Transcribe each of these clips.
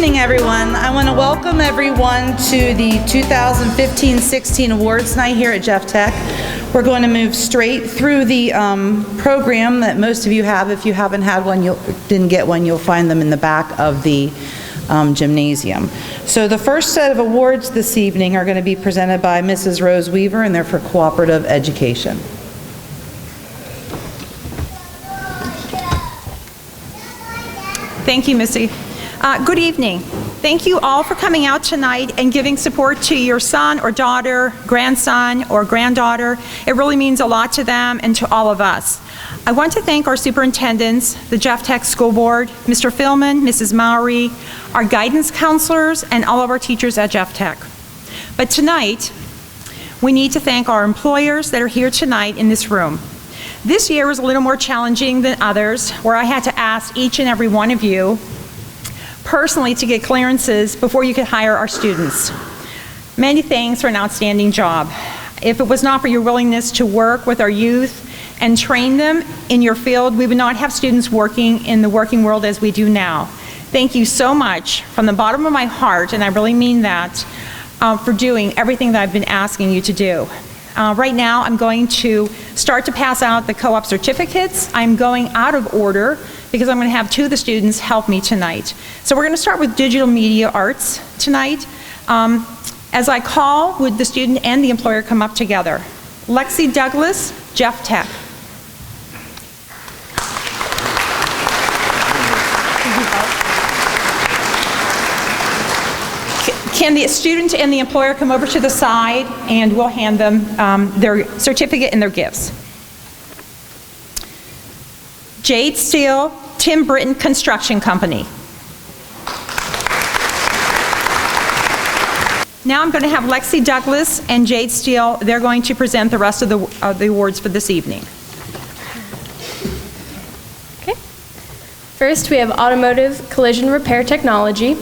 evening, everyone. I want to welcome everyone to the 2015-16 Awards Night here at Jeff Tech. We're going to move straight through the program that most of you have. If you haven't had one, didn't get one, you'll find them in the back of the gymnasium. So the first set of awards this evening are going to be presented by Mrs. Rose Weaver, and they're for Cooperative Education. Thank you, Missy. Good evening. Thank you all for coming out tonight and giving support to your son or daughter, grandson or granddaughter. It really means a lot to them and to all of us. I want to thank our superintendents, the Jeff Tech School Board, Mr. Philman, Mrs. Mowry, our guidance counselors, and all of our teachers at Jeff Tech. But tonight, we need to thank our employers that are here tonight in this room. This year was a little more challenging than others, where I had to ask each and every one of you personally to get clearances before you could hire our students. Many thanks for an outstanding job. If it was not for your willingness to work with our youth and train them in your field, we would not have students working in the working world as we do now. Thank you so much from the bottom of my heart, and I really mean that, for doing everything that I've been asking you to do. Right now, I'm going to start to pass out the co-op certificates. I'm going out of order because I'm going to have two of the students help me tonight. So we're going to start with digital media arts tonight. As I call, would the student and the employer come up together? Lexi Douglas, Jeff Tech. Can the student and the employer come over to the side, and we'll hand them their certificate and their gifts. Jade Steele, Tim Britton Construction Company. Now I'm going to have Lexi Douglas and Jade Steele. They're going to present the rest of the awards for this evening. Okay. First, we have Automotive Collision Repair Technology.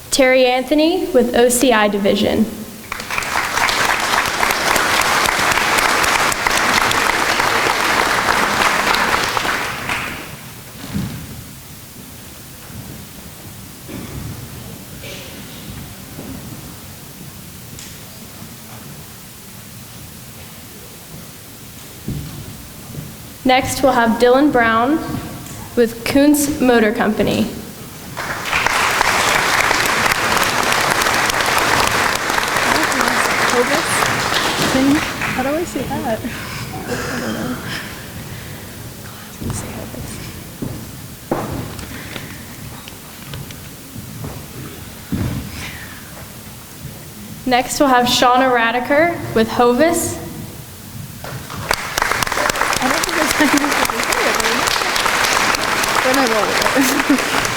Terry Anthony with OCI Division. Next, we'll have Dylan Brown with Kuntz Motor Company. How do I say that? I don't know. Let's see how this. Next, we'll have Shauna Radiker with Hovis. I don't think there's anything to say it, then I roll with it.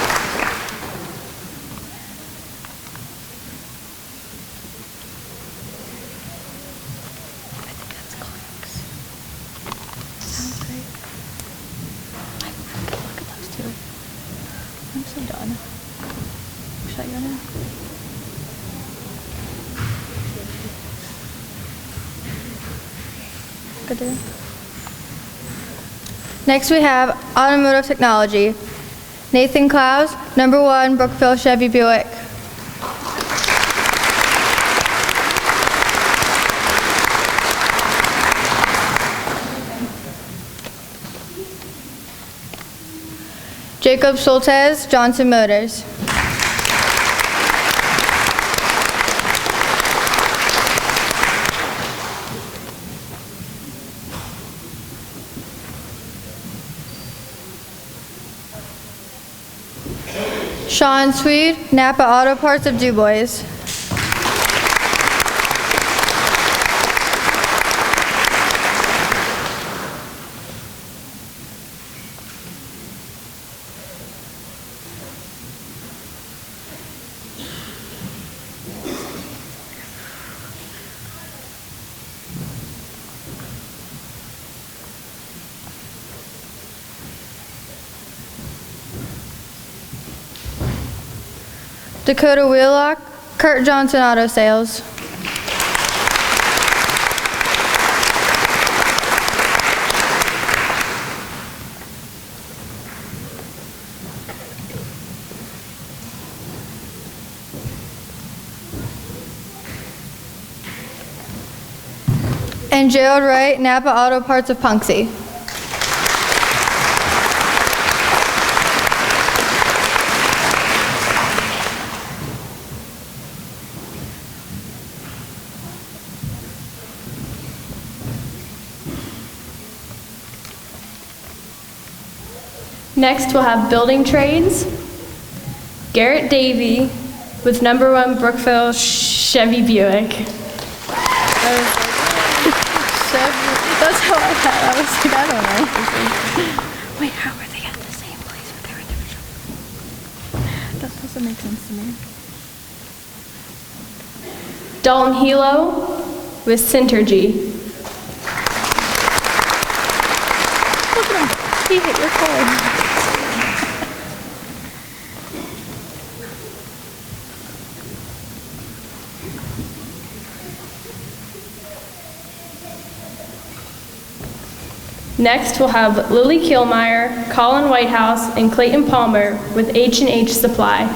I'm so done. Should I go now? Good day. Next we have Automotive Technology. Nathan Klaus, number 1, Brookville Chevy Buick. Jacob Soltez, Johnson Motors. Sean Swede, Napa Auto Parts of DuBois. Dakota Wheelock, Kurt Johnson Auto Sales. and Gerald Wright, Napa Auto Parts of Punxsutawney. Next, we'll have building trades. Garrett Davey with number 1 Brookville Chevy Buick. That's how I had. I was like, I don't know. Wait, how are they at the same place with their individual? That doesn't make sense to me. Dalton Hilo with Synergy. Look at him. He hit your car. Next, we'll have Lily Kielmeyer, Colin Whitehouse, and Clayton Palmer with H&H Supply.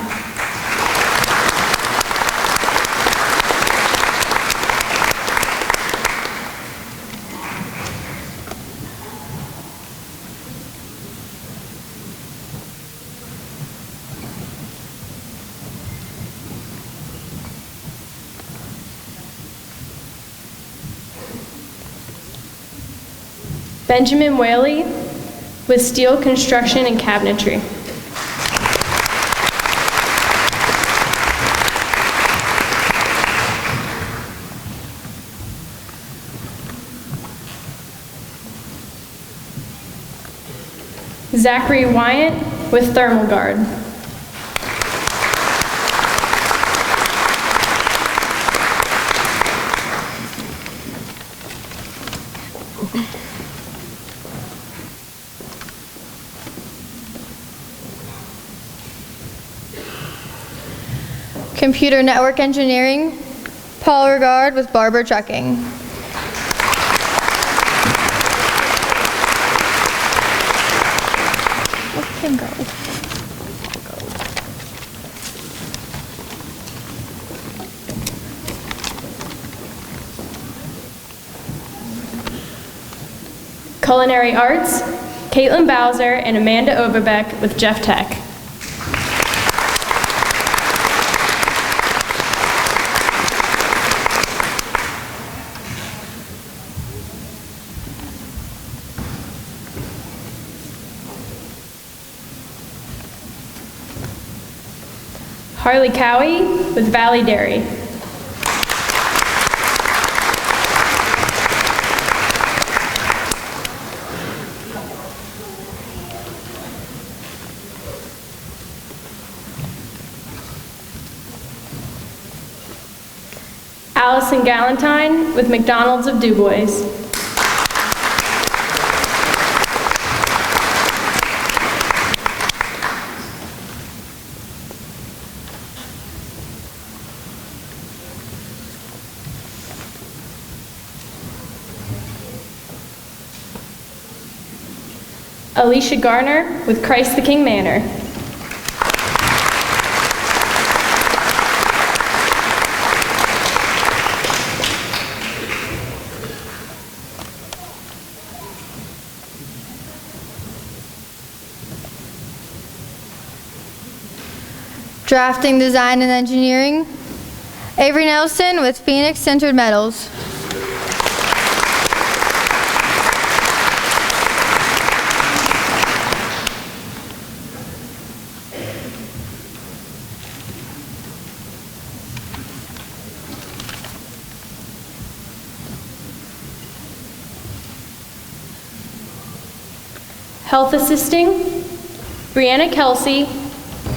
Benjamin Whaley with Steel Construction and Cabinetry. Zachary Wyant with Thermal Guard. Computer Network Engineering, Paul Regard with Barber Trucking. Let him go. Culinary Arts, Caitlin Bowser and Amanda Overbeck with jefftech. Harley Cowie with Valley Dairy. Allison Galantine with McDonald's of DuBois. Alicia Garner with Christ the King Manor. Drafting, Design, and Engineering, Avery Nelson with Phoenix Centered Metals. Health Assisting, Brianna Kelsey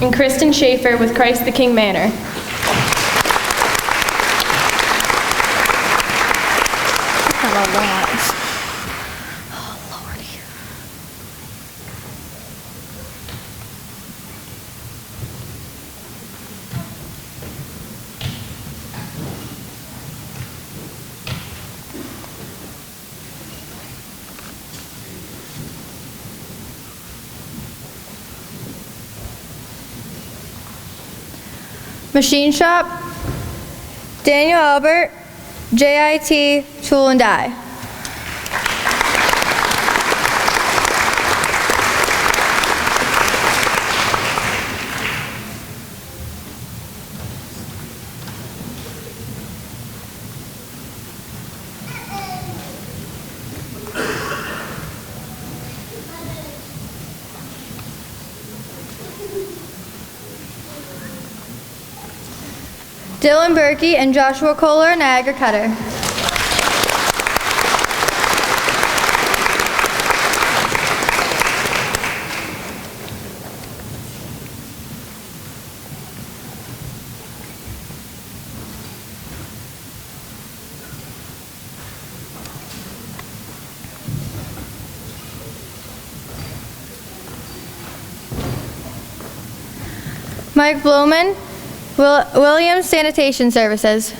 and Kristen Schaefer with Christ the King Manor. That's not a lot. Oh, Lordy. Machine Shop, Daniel Albert, JIT Tool and Die. Dylan Berkey and Joshua Kohler, Niagara Cutter. Mike Blowman, Williams Sanitation Services.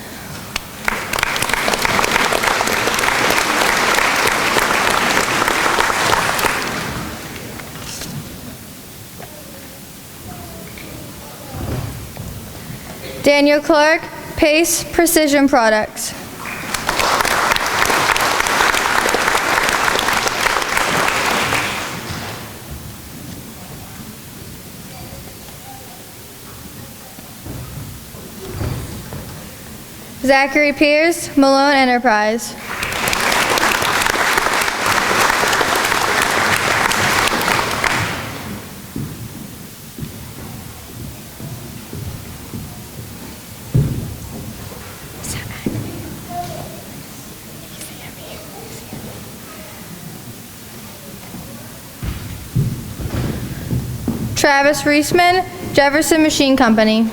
Daniel Clark, Pace Precision Products. Zachary Pierce, Malone Enterprise. Travis Reisman, Jefferson Machine Company.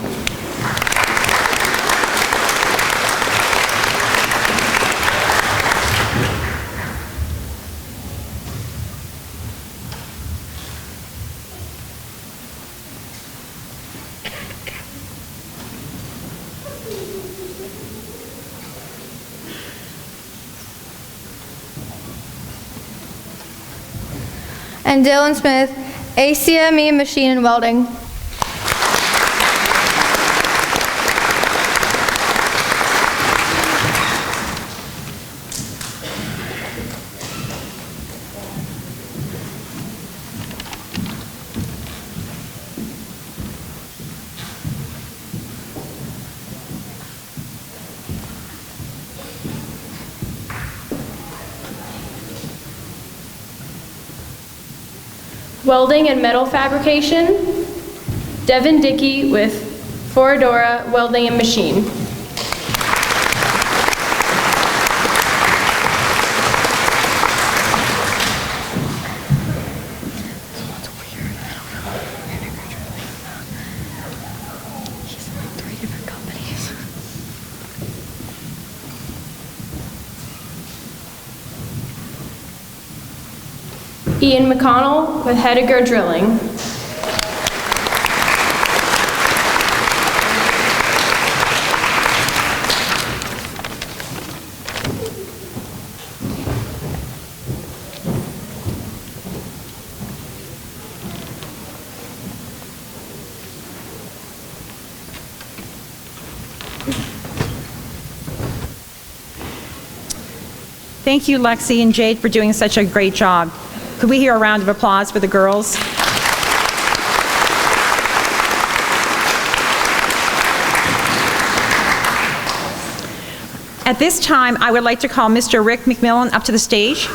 And Dylan Smith, ACME Machine and Welding. Welding and metal fabrication, Devin Dickey with Foradora Welding and Machine. Ian McConnell with Heidegger Drilling. Thank you, Lexi and Jade, for doing such a great job. Could we hear a round of applause for the girls? At this time, I would like to call Mr. Rick McMillan up to the stage.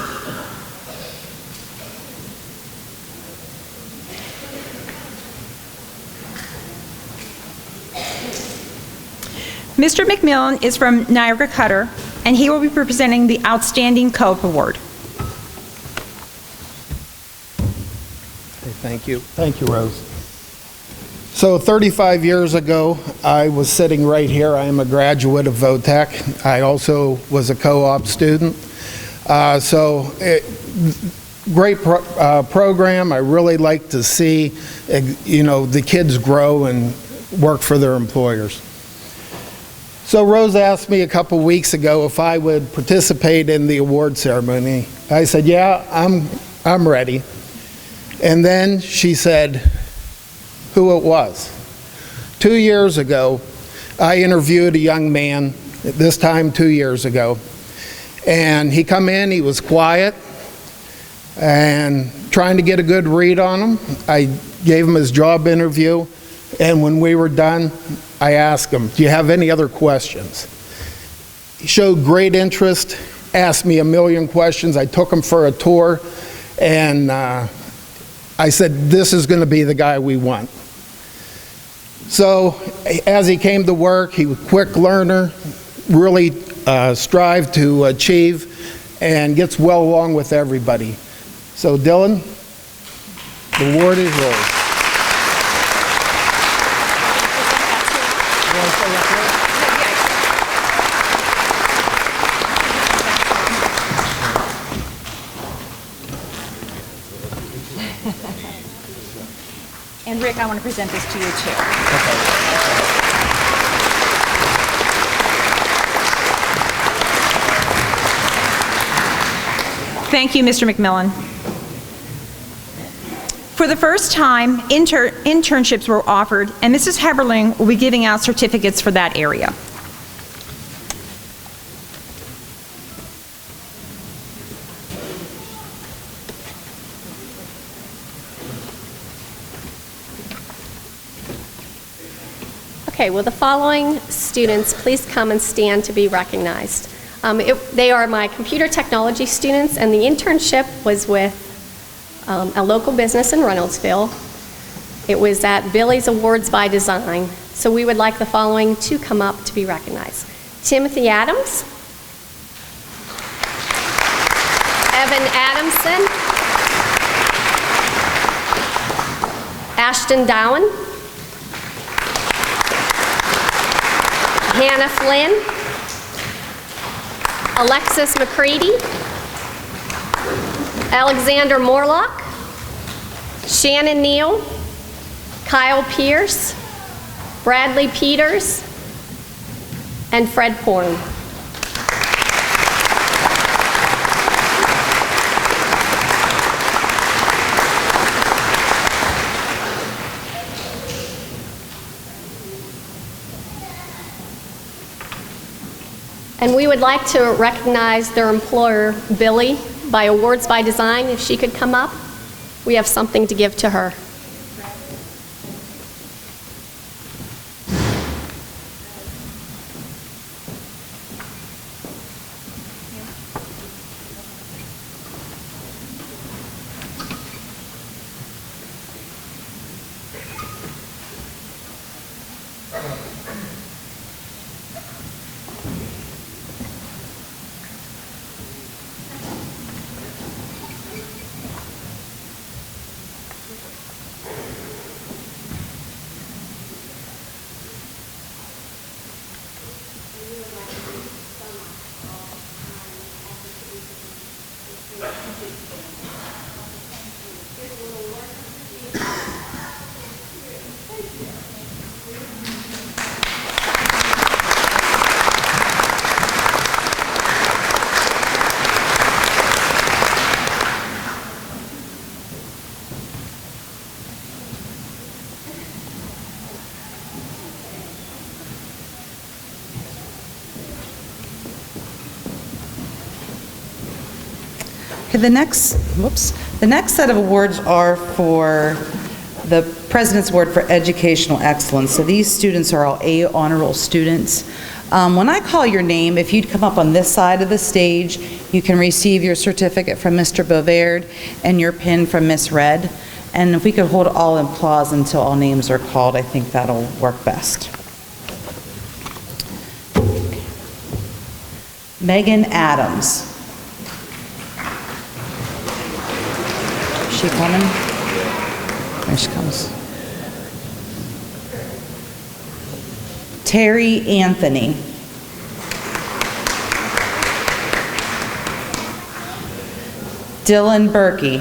Mr. McMillan is from Niagara Cutter, and he will be presenting the Outstanding Co-op Award. Thank you. Thank you, Rose. So 35 years ago, I was sitting right here. I am a graduate of Votech. I also was a co-op student. Great program. I really like to see, the kids grow and work for their employers. So Rose asked me a couple weeks ago if I would participate in the award ceremony. I said, yeah, I'm ready. And then she said who it was. 2 years ago, I interviewed a young man, this time 2 years ago, and he come in, he was quiet, and trying to get a good read on him. I gave him his job interview, and when we were done, I asked him, do you have any other questions? He showed great interest, asked me a million questions. I took him for a tour, and I said, this is going to be the guy we want. So as he came to work, he was a quick learner, really strived to achieve, and gets well along with everybody. So Dylan, the award is yours. And Rick, I want to present this to you too. Thank you, Mr. McMillan. For the first time, internships were offered, and Mrs. Heberling will be giving out certificates for that area. Okay, will the following students please come and stand to be recognized? They are my computer technology students, and the internship was with a local business in Reynoldsville. It was at Billy's Awards by Design. So we would like the following to come up to be recognized. Timothy Adams, Evan Adamson, Ashton Dowen, Hannah Flynn, Alexis McCready, Alexander Morlock, Shannon Neal, Kyle Pierce, Bradley Peters, and Fred Porn. And we would like to recognize their employer, Billy, by Awards by Design. If she could come up, we have something to give to her. Okay, the next set of awards are for the President's Award for Educational Excellence. So these students are all A honor roll students. When I call your name, if you'd come up on this side of the stage, you can receive your certificate from Mr. Bovaird and your pin from Miss Red. And if we could hold all applause until all names are called, I think that'll work best. Megan Adams. Is she coming? There she comes. Terry Anthony. Dylan Berkey.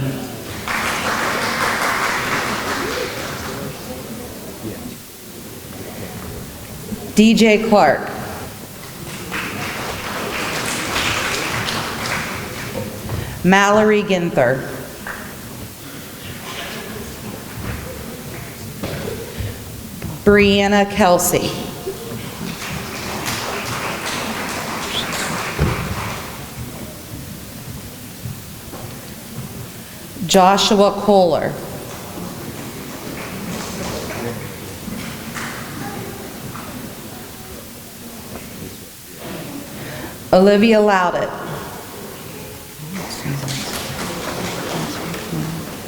DJ Clark. Mallory Ginther. Brianna Kelsey. Joshua Kohler. Olivia Loudett.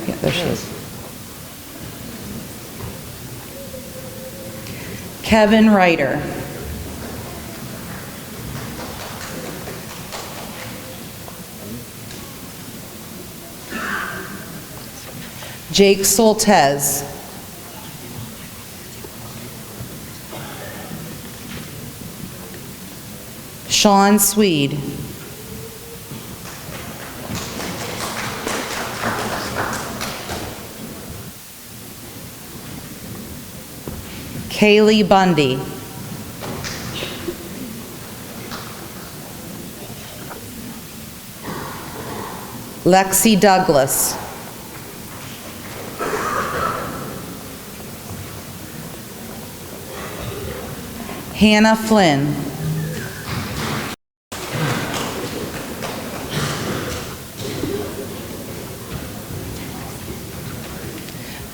Yeah, there she is. Kevin Ryder. Jake Soltez. Sean Swede. Kaylee Bundy. Lexi Douglas. Hannah Flynn.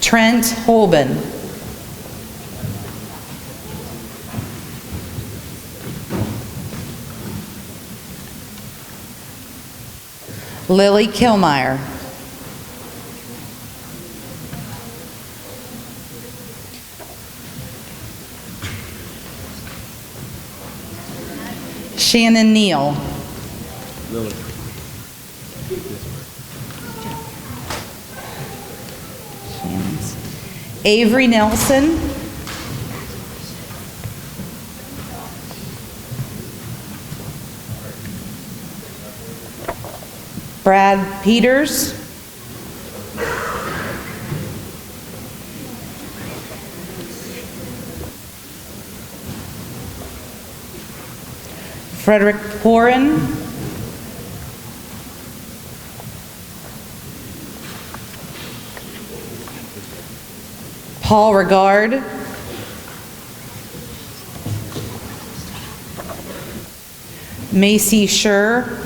Trent Holben. Lily Kilmeyer. Shannon Neal. Avery Nelson. Brad Peters. Frederick Porin. Paul Regard. Macy Scher.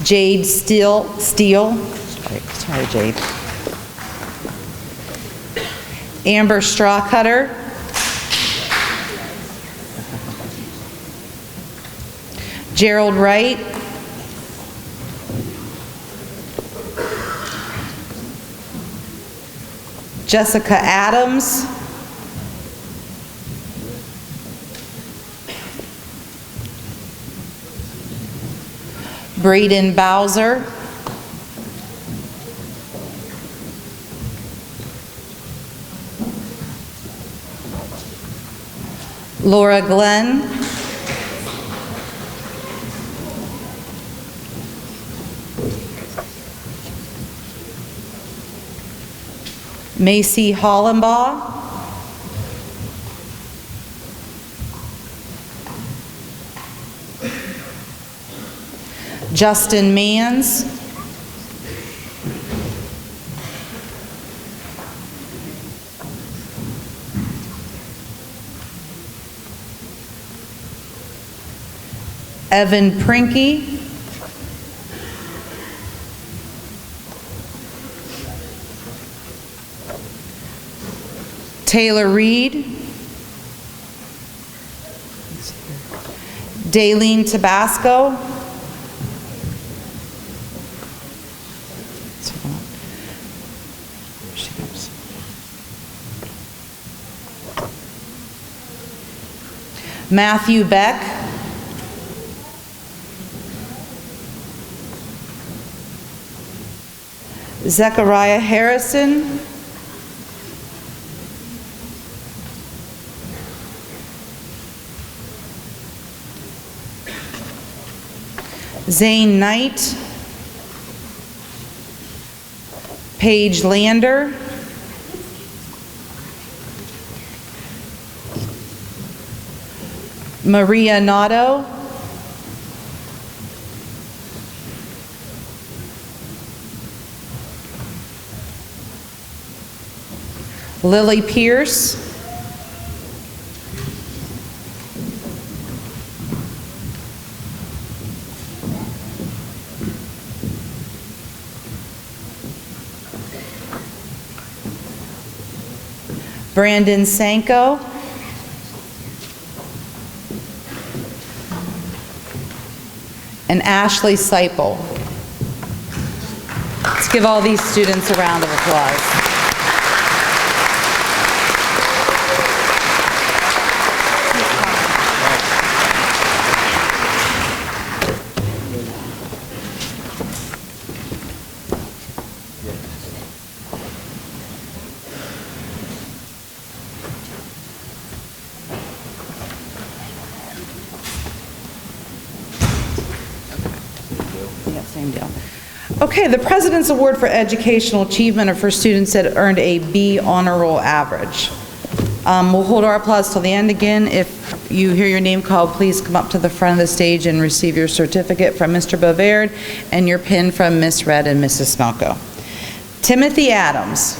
Jade Steele. Sorry, Jade. Amber Strawcutter. Gerald Wright. Jessica Adams. Braden Bowser. Laura Glenn. Macy Hollenbaugh. Justin Mans. Evan Prinky. Taylor Reed. Daleen Tabasco. Matthew Beck. Zechariah Harrison. Zane Knight. Paige Lander. Maria Nato. Lily Pierce. Brandon Sanko. And Ashley Seipel. Let's give all these students a round of applause. Yeah, same deal. Okay, the President's Award for Educational Achievement are for students that earned a B honor roll average. We'll hold our applause till the end again. If you hear your name called, please come up to the front of the stage and receive your certificate from Mr. Bovard and your pin from Miss Red and Mrs. Smelko. Timothy Adams.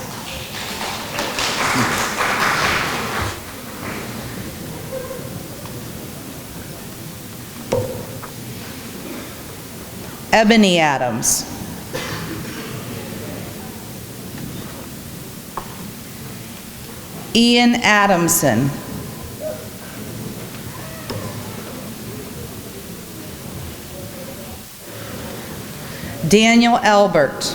Ebony Adams. Ian Adamson. Daniel Albert.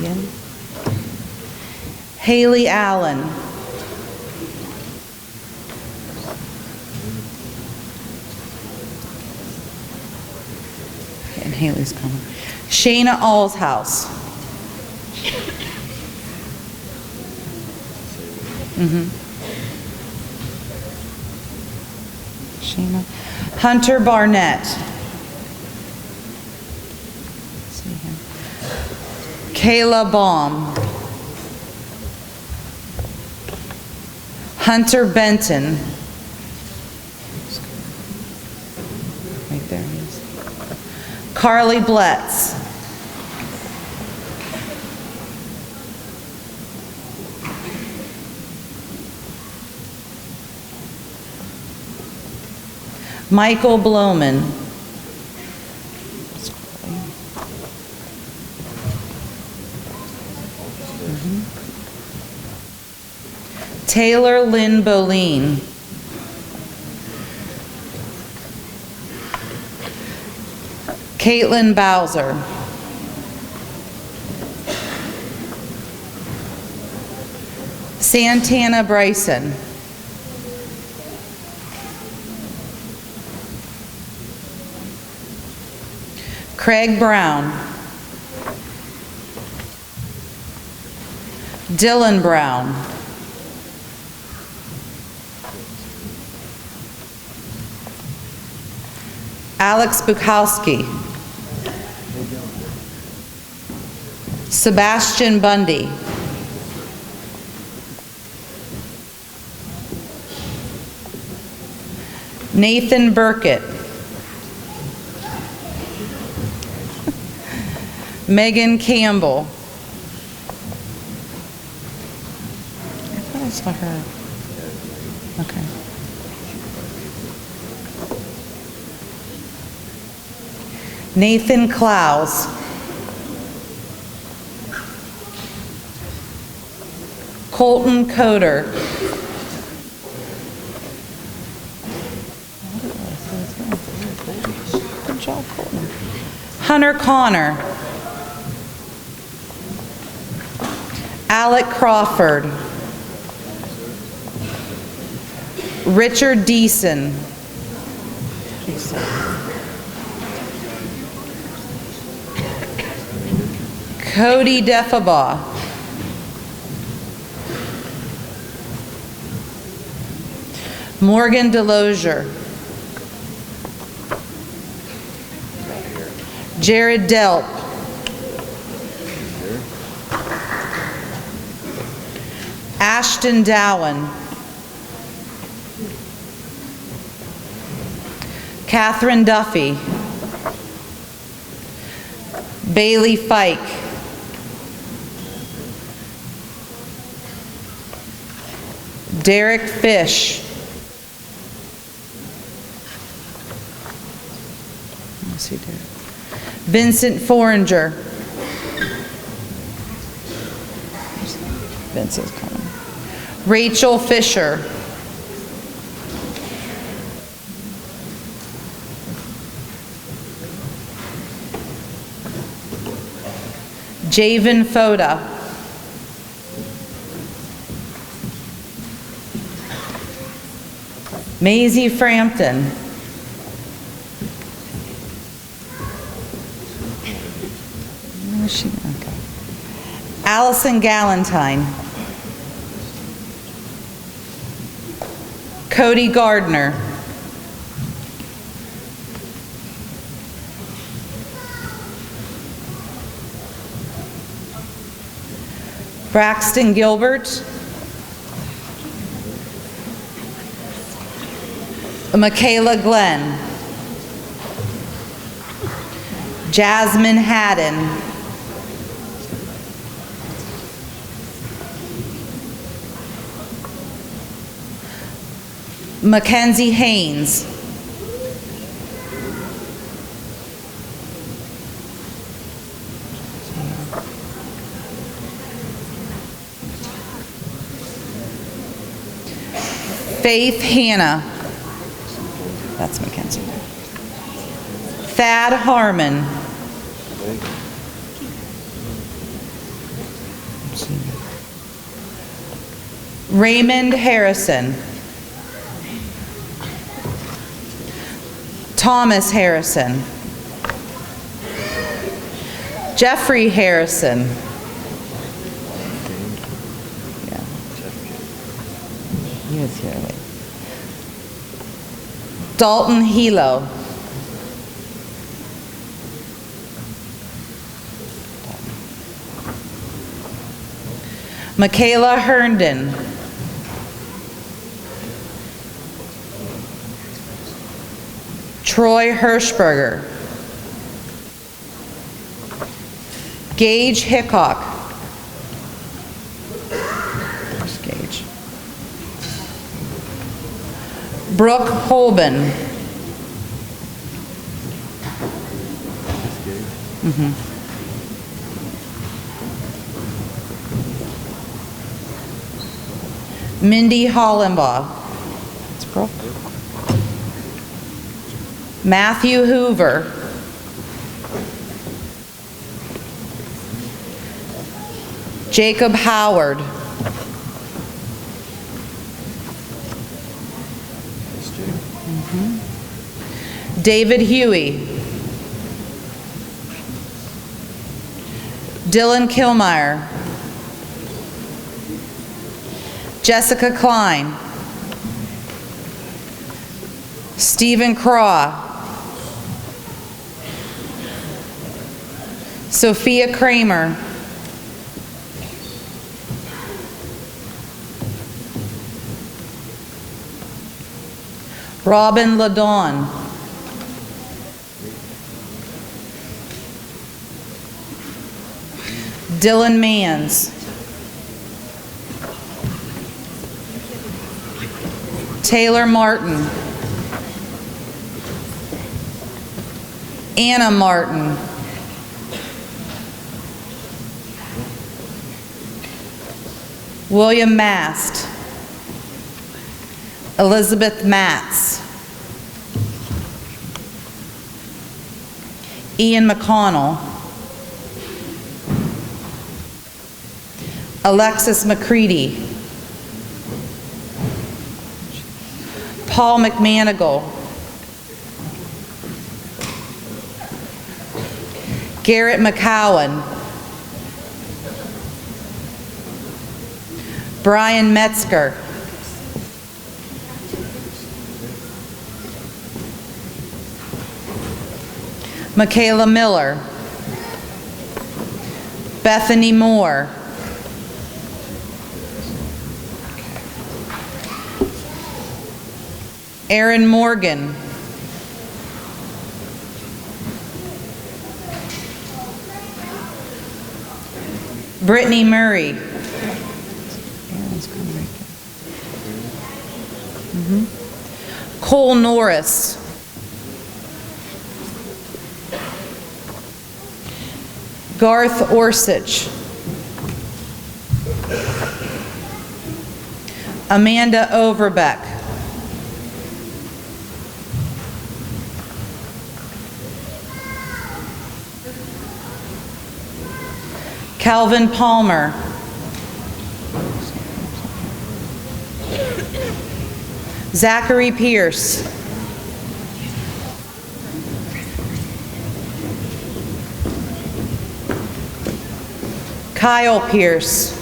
Ian. Haley Allen. And Haley's coming. Shayna Allshouse. Shayna. Hunter Barnett. See him. Kayla Baum. Hunter Benton. Right there he is. Carly Bletz. Michael Bloman. Taylor Lynn Boleen. Caitlin Bowser. Santana Bryson. Craig Brown. Dylan Brown. Alex Bukowski. Sebastian Bundy. Nathan Burkett. Megan Campbell. I thought I saw her. Okay. Nathan Klaus. Colton Coder. Good job, Colton. Hunter Connor. Alec Crawford. Richard Deason. Cody Defabaugh. Morgan Delosier. Jared Delp. Ashton Dowen. Catherine Duffy. Bailey Fike. Derek Fish. Let's see, Derek. Vincent Foringer. Vincent's coming. Rachel Fisher. Javen Foda. Maisie Frampton. Where's she? Okay. Allison Galentine. Cody Gardner. Braxton Gilbert. Michaela Glenn. Jasmine Haddon. Mackenzie Haynes. Faith Hannah. That's Mackenzie. Thad Harmon. Raymond Harrison. Thomas Harrison. Jeffrey Harrison. Yeah. He was here. Wait. Dalton Hilo. Michaela Herndon. Troy Hirschberger. Gage Hickok. Where's Gage? Brooke Holben. Mindy Hollenbaugh. That's Brooke. Matthew Hoover. Jacob Howard. David Huey. Dylan Kilmeyer. Jessica Klein. Stephen Craw. Sophia Kramer. Robin Ladon. Dylan Mans. Taylor Martin. Anna Martin. William Mast. Elizabeth Matz. Ian McConnell. Alexis McCready. Paul McManigal. Garrett McCowan. Brian Metzger. Michaela Miller. Bethany Moore. Aaron Morgan. Brittany Murray. Cole Norris. Garth Orsich. Amanda Overbeck. Calvin Palmer. Zachary Pierce. Kyle Pierce.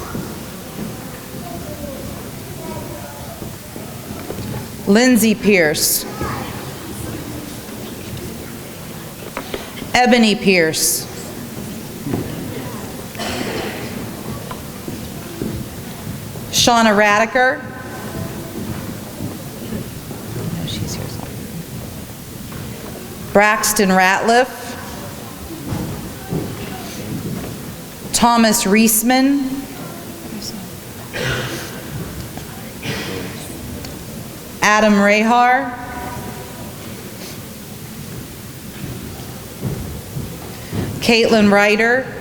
Lindsay Pierce. Ebony Pierce. Shauna Radiker. No, she's here somewhere. Braxton Ratliff. Thomas Reisman. Adam Rahar. Caitlin Ryder.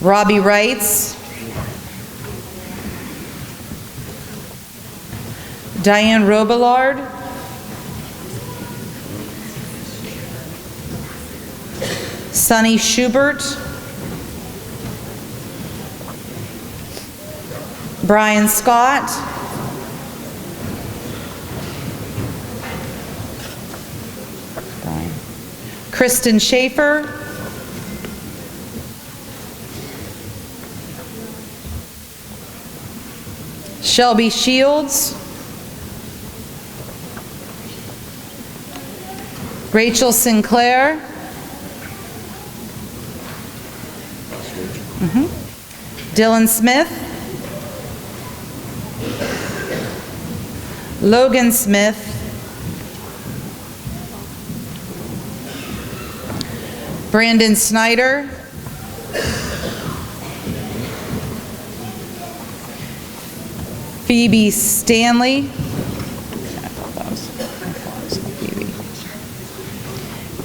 Robbie Wrights. Diane Robillard. Sonny Schubert. Brian Scott. Kristen Schaefer. Shelby Shields. Rachel Sinclair. Dylan Smith. Logan Smith. Brandon Snyder. Phoebe Stanley.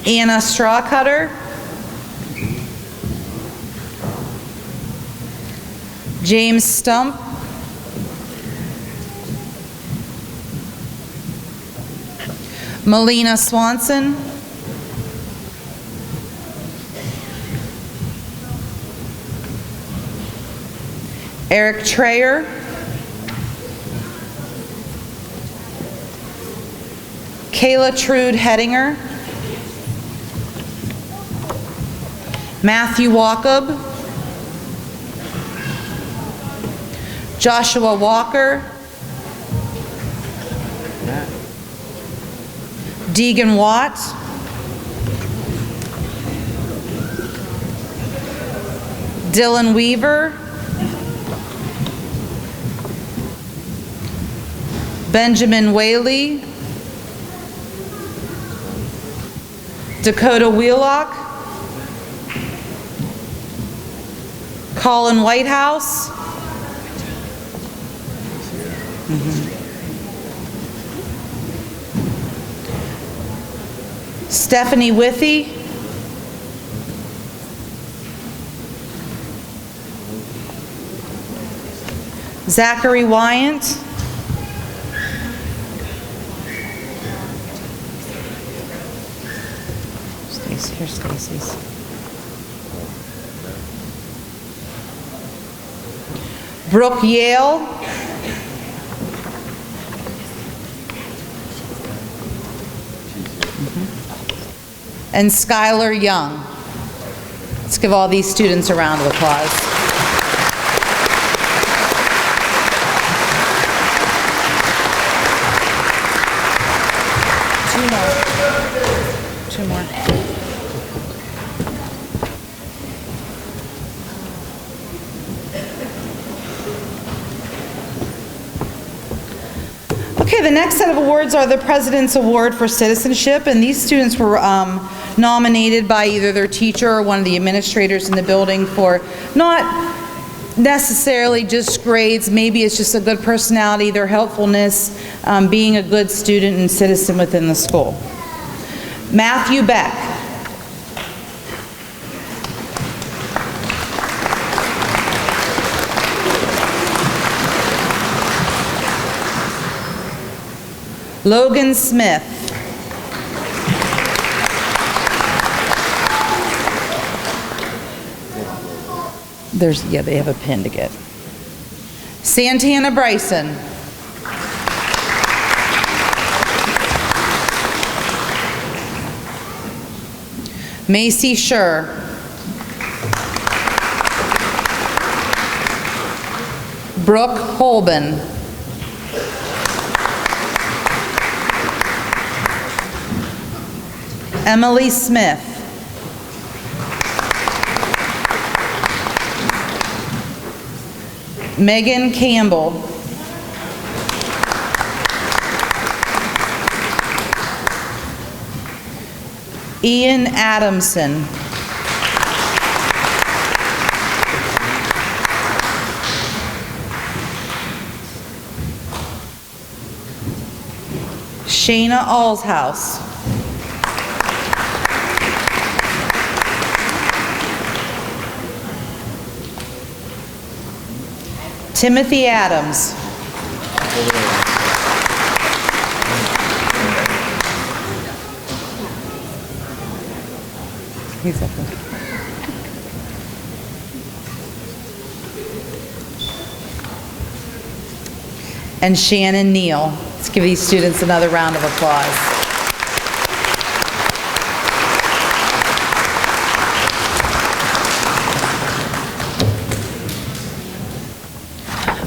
Anna Strawcutter. James Stump. Melina Swanson. Eric Trayer. Kayla Trude Hedinger. Matthew Walkup. Joshua Walker. Deegan Watt. Dylan Weaver. Benjamin Whaley. Dakota Wheelock. Colin Whitehouse. Stephanie Withy. Zachary Wyant. Stacy, here's Stacy's. Brooke Yale. And Skylar Young. Let's give all these students a round of applause. Two more. Okay, the next set of awards are the President's Award for Citizenship, and these students were nominated by either their teacher or one of the administrators in the building for not necessarily just grades, maybe it's just a good personality, their helpfulness, being a good student and citizen within the school. Matthew Beck. Logan Smith. They have a pin to get. Santana Bryson. Macy Schur. Brooke Holben. Emily Smith. Megan Campbell. Ian Adamson. Shayna Allshouse. Timothy Adams. He's up there. And Shannon Neal. Let's give these students another round of applause.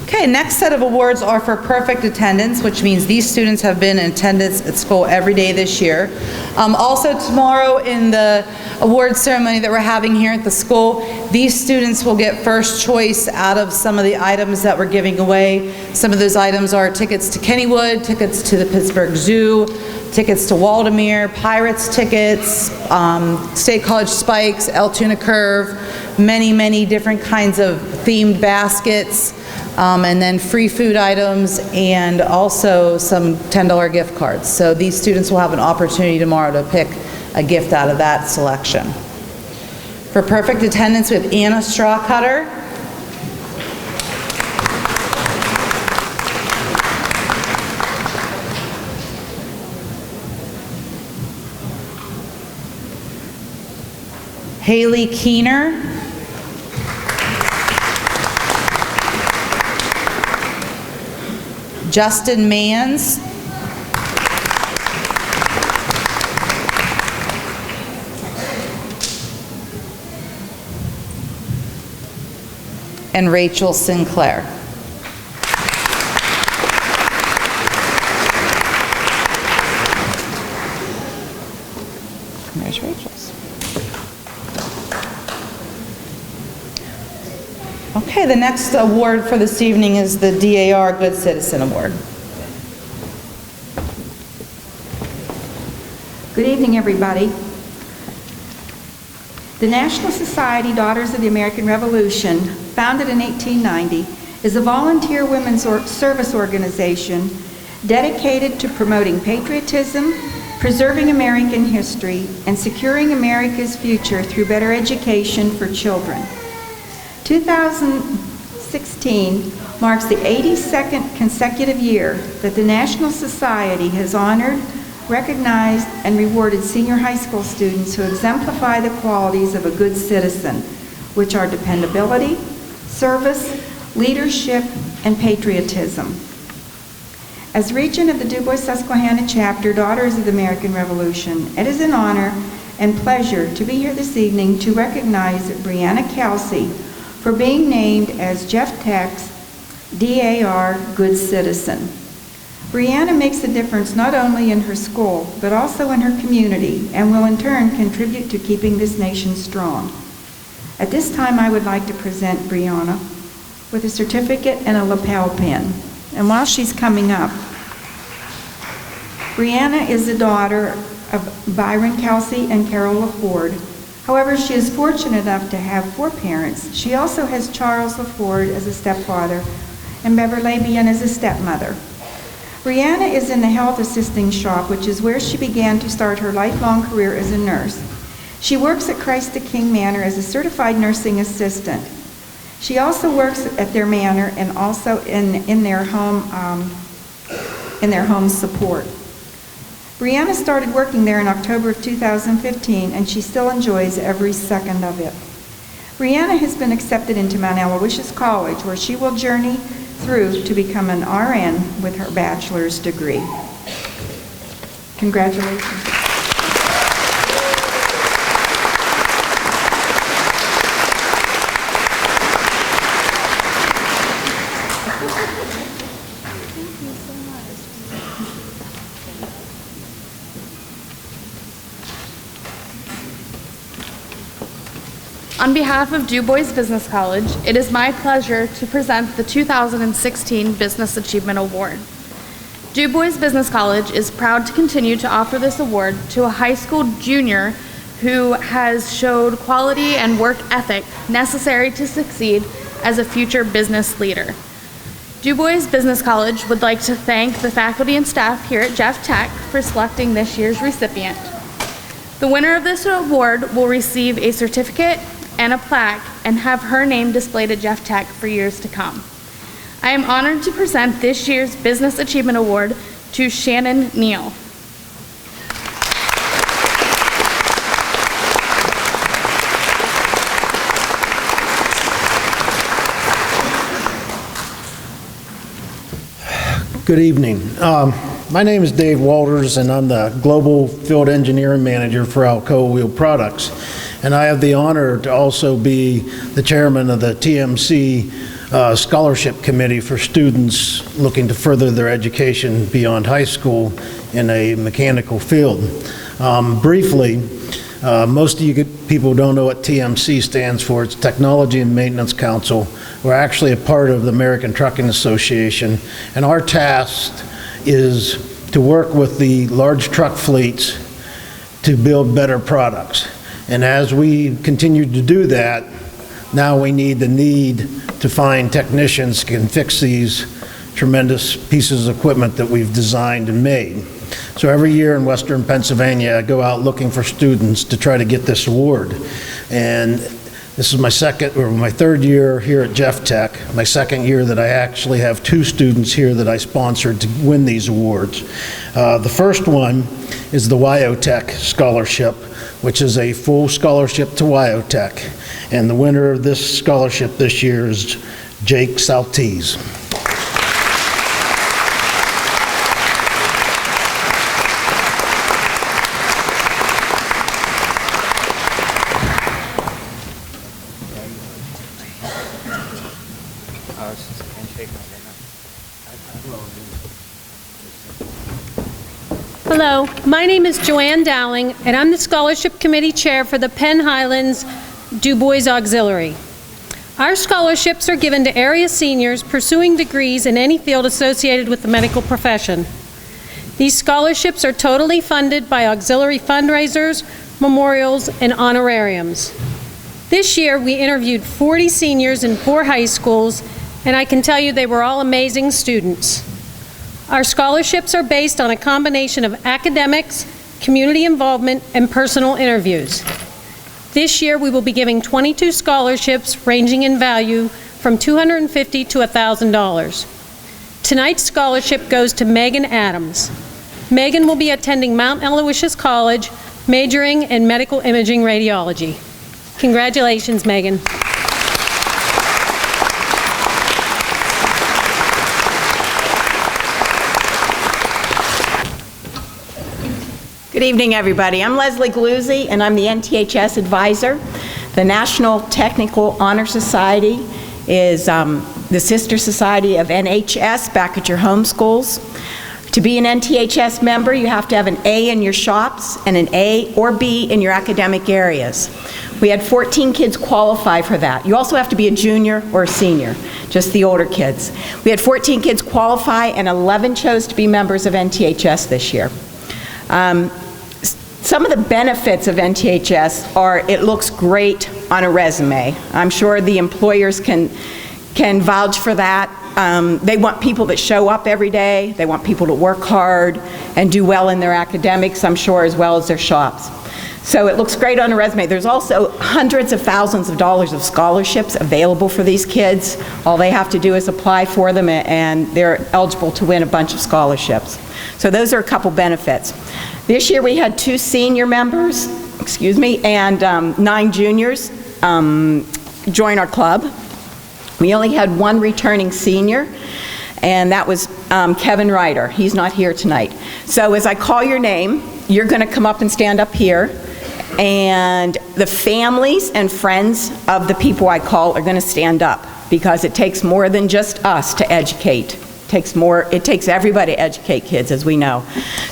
Okay, next set of awards are for perfect attendance, which means these students have been in attendance at school every day this year. Also tomorrow in the award ceremony that we're having here at the school, these students will get first choice out of some of the items that we're giving away. Some of those items are tickets to Kennywood, tickets to the Pittsburgh Zoo, tickets to Waldemere, Pirates tickets, State College Spikes, Altoona Curve, many different kinds of themed baskets, and then free food items, and also some $10 gift cards. So these students will have an opportunity tomorrow to pick a gift out of that selection. For perfect attendance, we have Anna Strawcutter, Haley Keener, Justin Mans, and Rachel Sinclair. There's Rachel's. Okay, the next award for this evening is the DAR Good Citizen Award. Good evening, everybody. The National Society Daughters of the American Revolution, founded in 1890, is a volunteer women's service organization dedicated to promoting patriotism, preserving American history, and securing America's future through better education for children. 2016 marks the 82nd consecutive year that the National Society has honored, recognized, and rewarded senior high school students who exemplify the qualities of a good citizen, which are dependability, service, leadership, and patriotism. As regent of the Du Bois Susquehanna chapter, Daughters of the American Revolution, it is an honor and pleasure to be here this evening to recognize Brianna Kelsey for being named as Jeff Tech's DAR Good Citizen. Brianna makes a difference not only in her school, but also in her community, and will in turn contribute to keeping this nation strong. At this time, I would like to present Brianna with a certificate and a lapel pin. And while she's coming up, Brianna is the daughter of Byron Kelsey and Carol LaFord. However, she is fortunate enough to have 4 parents. She also has Charles LaFord as a stepfather and Beverly Bien as a stepmother. Brianna is in the health assisting shop, which is where she began to start her lifelong career as a nurse. She works at Christ the King Manor as a certified nursing assistant. She also works at their manor and also in their home support. Brianna started working there in October of 2015, and she still enjoys every second of it. Brianna has been accepted into Mount Aloysius College, where she will journey through to become an RN with her bachelor's degree. Congratulations. On behalf of Du Bois Business College, it is my pleasure to present the 2016 Business Achievement Award. Du Bois Business College is proud to continue to offer this award to a high school junior who has showed quality and work ethic necessary to succeed as a future business leader. Du Bois Business College would like to thank the faculty and staff here at Jeff Tech for selecting this year's recipient. The winner of this award will receive a certificate and a plaque and have her name displayed at Jeff Tech for years to come. I am honored to present this year's Business Achievement Award to Shannon Neal. Good evening. My name is Dave Walters, and I'm the Global Field Engineering Manager for Alcoa Wheel Products. And I have the honor to also be the chairman of the TMC Scholarship Committee for students looking to further their education beyond high school in a mechanical field. Briefly, most of you people don't know what TMC stands for. It's Technology and Maintenance Council. We're actually a part of the American Trucking Association, and our task is to work with the large truck fleets to build better products. And as we continue to do that, now we need to find technicians who can fix these tremendous pieces of equipment that we've designed and made. So every year in Western Pennsylvania, I go out looking for students to try to get this award. And this is my third year here at Jeff Tech, my second year that I actually have two students here that I sponsored to win these awards. The first one is the WyoTech Scholarship, which is a full scholarship to WyoTech. And the winner of this scholarship this year is Jake Saltese. Hello, my name is Joanne Dowling, and I'm the Scholarship Committee Chair for the Penn Highlands Du Bois Auxiliary. Our scholarships are given to area seniors pursuing degrees in any field associated with the medical profession. These scholarships are totally funded by auxiliary fundraisers, memorials, and honorariums. This year, we interviewed 40 seniors in 4 high schools, and I can tell you they were all amazing students. Our scholarships are based on a combination of academics, community involvement, and personal interviews. This year, we will be giving 22 scholarships ranging in value from $250 to $1,000. Tonight's scholarship goes to Megan Adams. Megan will be attending Mount Aloysius College, majoring in medical imaging radiology. Congratulations, Megan. Good evening, everybody. I'm Leslie Gluzzi, and I'm the NTHS advisor. The National Technical Honor Society is the sister society of NHS back at your home schools. To be an NTHS member, you have to have an A in your shops and an A or B in your academic areas. We had 14 kids qualify for that. You also have to be a junior or a senior, just the older kids. We had 14 kids qualify, and 11 chose to be members of NTHS this year. Some of the benefits of NTHS are it looks great on a resume. I'm sure the employers can vouch for that. They want people that show up every day. They want people to work hard and do well in their academics, I'm sure, as well as their shops. So it looks great on a resume. There's also hundreds of thousands of dollars of scholarships available for these kids. All they have to do is apply for them, and they're eligible to win a bunch of scholarships. So those are a couple benefits. This year we had 2 senior members, and 9 juniors join our club. We only had 1 returning senior, and that was Kevin Ryder. He's not here tonight. So as I call your name, you're going to come up and stand up here, and the families and friends of the people I call are going to stand up, because it takes more than just us to educate. It takes everybody to educate kids, as we know.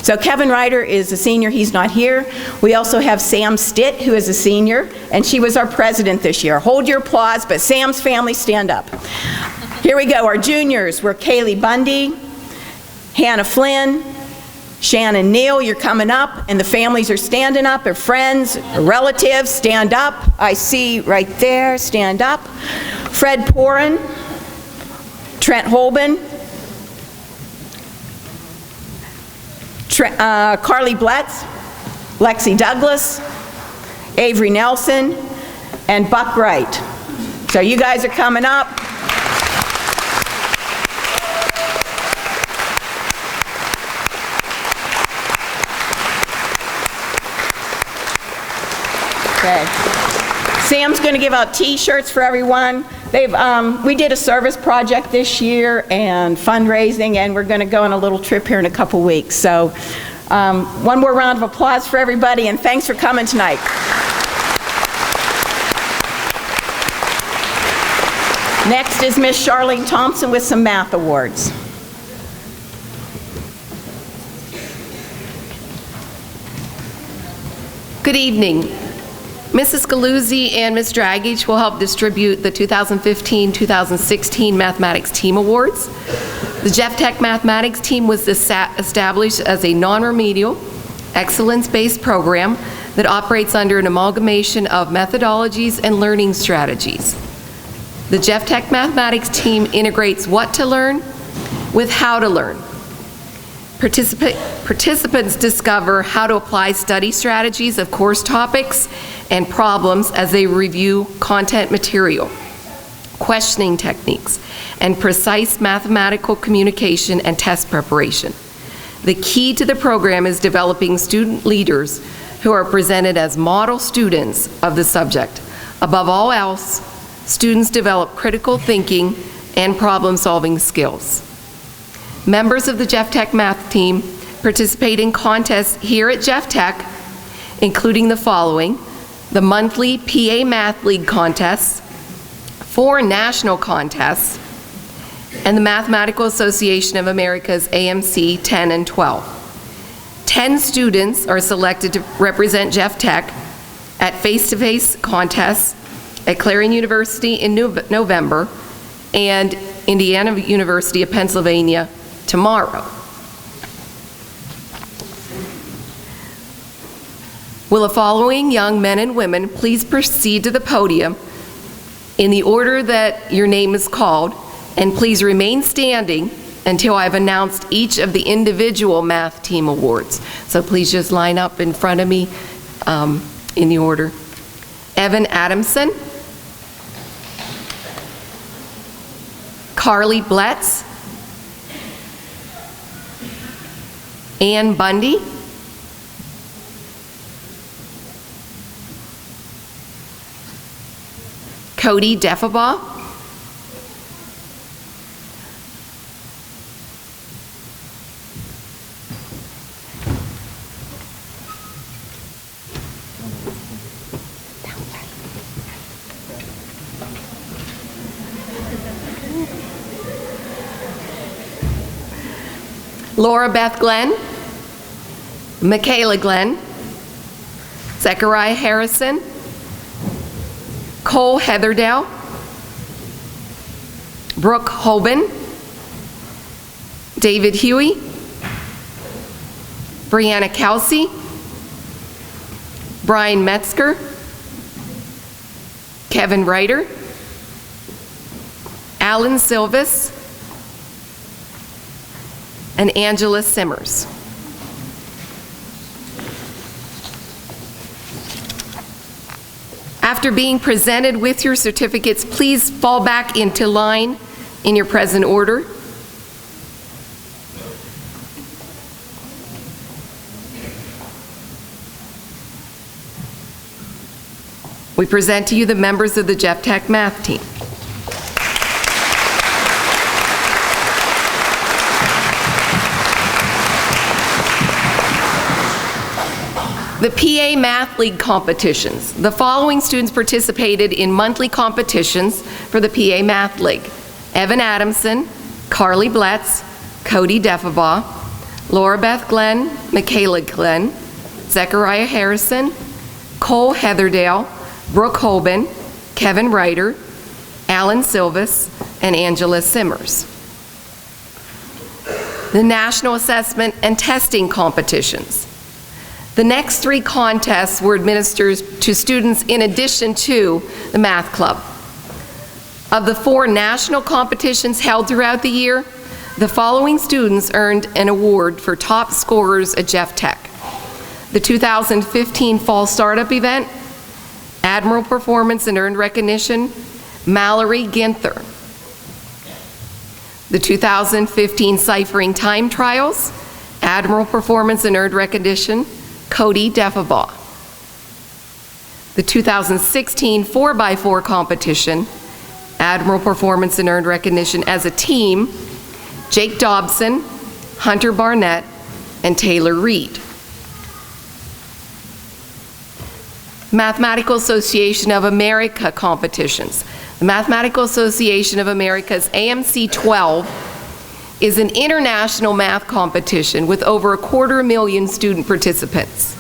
So Kevin Ryder is a senior. He's not here. We also have Sam Stitt, who is a senior, and she was our president this year. Hold your applause, but Sam's family, stand up. Here we go. Our juniors were Kaylee Bundy, Hannah Flynn, Shannon Neal, you're coming up, and the families are standing up, their friends, relatives, stand up. I see right there, stand up. Fred Porin, Trent Holben, Carly Bletz, Lexi Douglas, Avery Nelson, and Buck Wright. So you guys are coming up. Okay. Sam's going to give out T-shirts for everyone. We did a service project this year and fundraising, and we're going to go on a little trip here in a couple weeks. So one more round of applause for everybody, and thanks for coming tonight. Next is Miss Charlene Thompson with some math awards. Good evening. Mrs. Galuzzi and Ms. Dragic will help distribute the 2015-2016 Mathematics Team Awards. The Jeff Tech Mathematics Team was established as a non-remedial, excellence-based program that operates under an amalgamation of methodologies and learning strategies. The Jeff Tech Mathematics Team integrates what to learn with how to learn. Participants discover how to apply study strategies of course topics and problems as they review content material, questioning techniques, and precise mathematical communication and test preparation. The key to the program is developing student leaders who are presented as model students of the subject. Above all else, students develop critical thinking and problem-solving skills. Members of the Jeff Tech Math Team participate in contests here at Jeff Tech, including the following: the monthly PA Math League contests, 4 national contests, and the Mathematical Association of America's AMC 10 and 12. 10 students are selected to represent Jeff Tech at face-to-face contests at Clarion University in November and Indiana University of Pennsylvania tomorrow. Will the following young men and women please proceed to the podium in the order that your name is called, and please remain standing until I've announced each of the individual math team awards. So please just line up in front of me in the order. Evan Adamson, Carly Bletz, Ann Bundy, Cody Deffabaugh, Laura Beth Glenn, Michaela Glenn, Zechariah Harrison, Cole Heatherdale, Brooke Hoban, David Huey, Brianna Kelsey, Brian Metzger, Kevin Ryder, Alan Silvis, and Angela Simmers. After being presented with your certificates, please fall back into line in your present order. We present to you the members of the Jeff Tech math team. The PA Math League competitions. The following students participated in monthly competitions for the PA Math League: Evan Adamson, Carly Bletz, Cody Deffabaugh, Laura Beth Glenn, Michaela Glenn, Zechariah Harrison, Cole Heatherdale, Brooke Holben, Kevin Ryder, Alan Silvis, and Angela Simmers. The National Assessment and Testing competitions. The next 3 contests were administered to students in addition to the Math Club. Of the 4 national competitions held throughout the year, the following students earned an award for top scorers at Jeff Tech. The 2015 Fall Startup Event, Admiral Performance and Earned Recognition, Mallory Ginther. The 2015 Ciphering Time Trials, Admiral Performance and Earned Recognition, Cody Deffabaugh. The 2016 4x4 competition, Admiral Performance and Earned Recognition as a team, Jake Dobson, Hunter Barnett, and Taylor Reed. Mathematical Association of America competitions. The Mathematical Association of America's AMC 12 is an international math competition with over 250,000 student participants.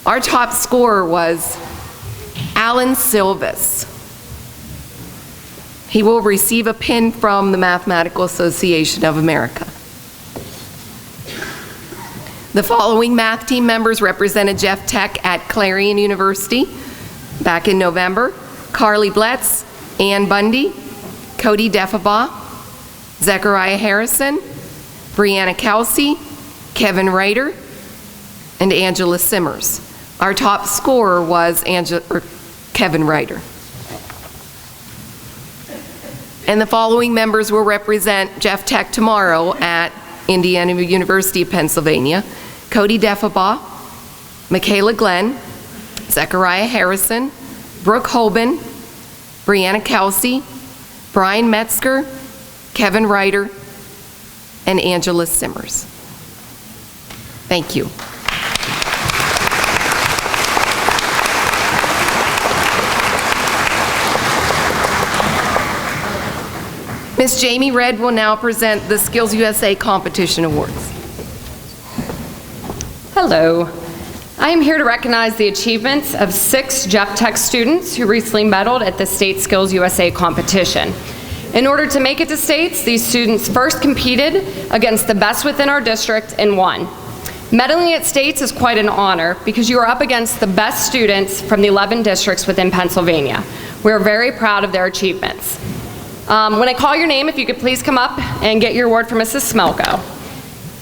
Our top scorer was Alan Silvis. He will receive a pin from the Mathematical Association of America. The following math team members represented Jeff Tech at Clarion University back in November: Carly Bletz, Ann Bundy, Cody Deffabaugh, Zechariah Harrison, Brianna Kelsey, Kevin Ryder, and Angela Simmers. Our top scorer was Kevin Ryder. And the following members will represent Jeff Tech tomorrow at Indiana University of Pennsylvania: Cody Deffabaugh, Michaela Glenn, Zechariah Harrison, Brooke Holben, Brianna Kelsey, Brian Metzger, Kevin Ryder, and Angela Simmers. Thank you. Ms. Jamie Red will now present the Skills USA Competition Awards. Hello. I am here to recognize the achievements of 6 Jeff Tech students who recently medaled at the State Skills USA competition. In order to make it to states, these students first competed against the best within our district and won. Medaling at states is quite an honor because you are up against the best students from the 11 districts within Pennsylvania. We are very proud of their achievements. When I call your name, if you could please come up and get your award for Mrs. Smelko.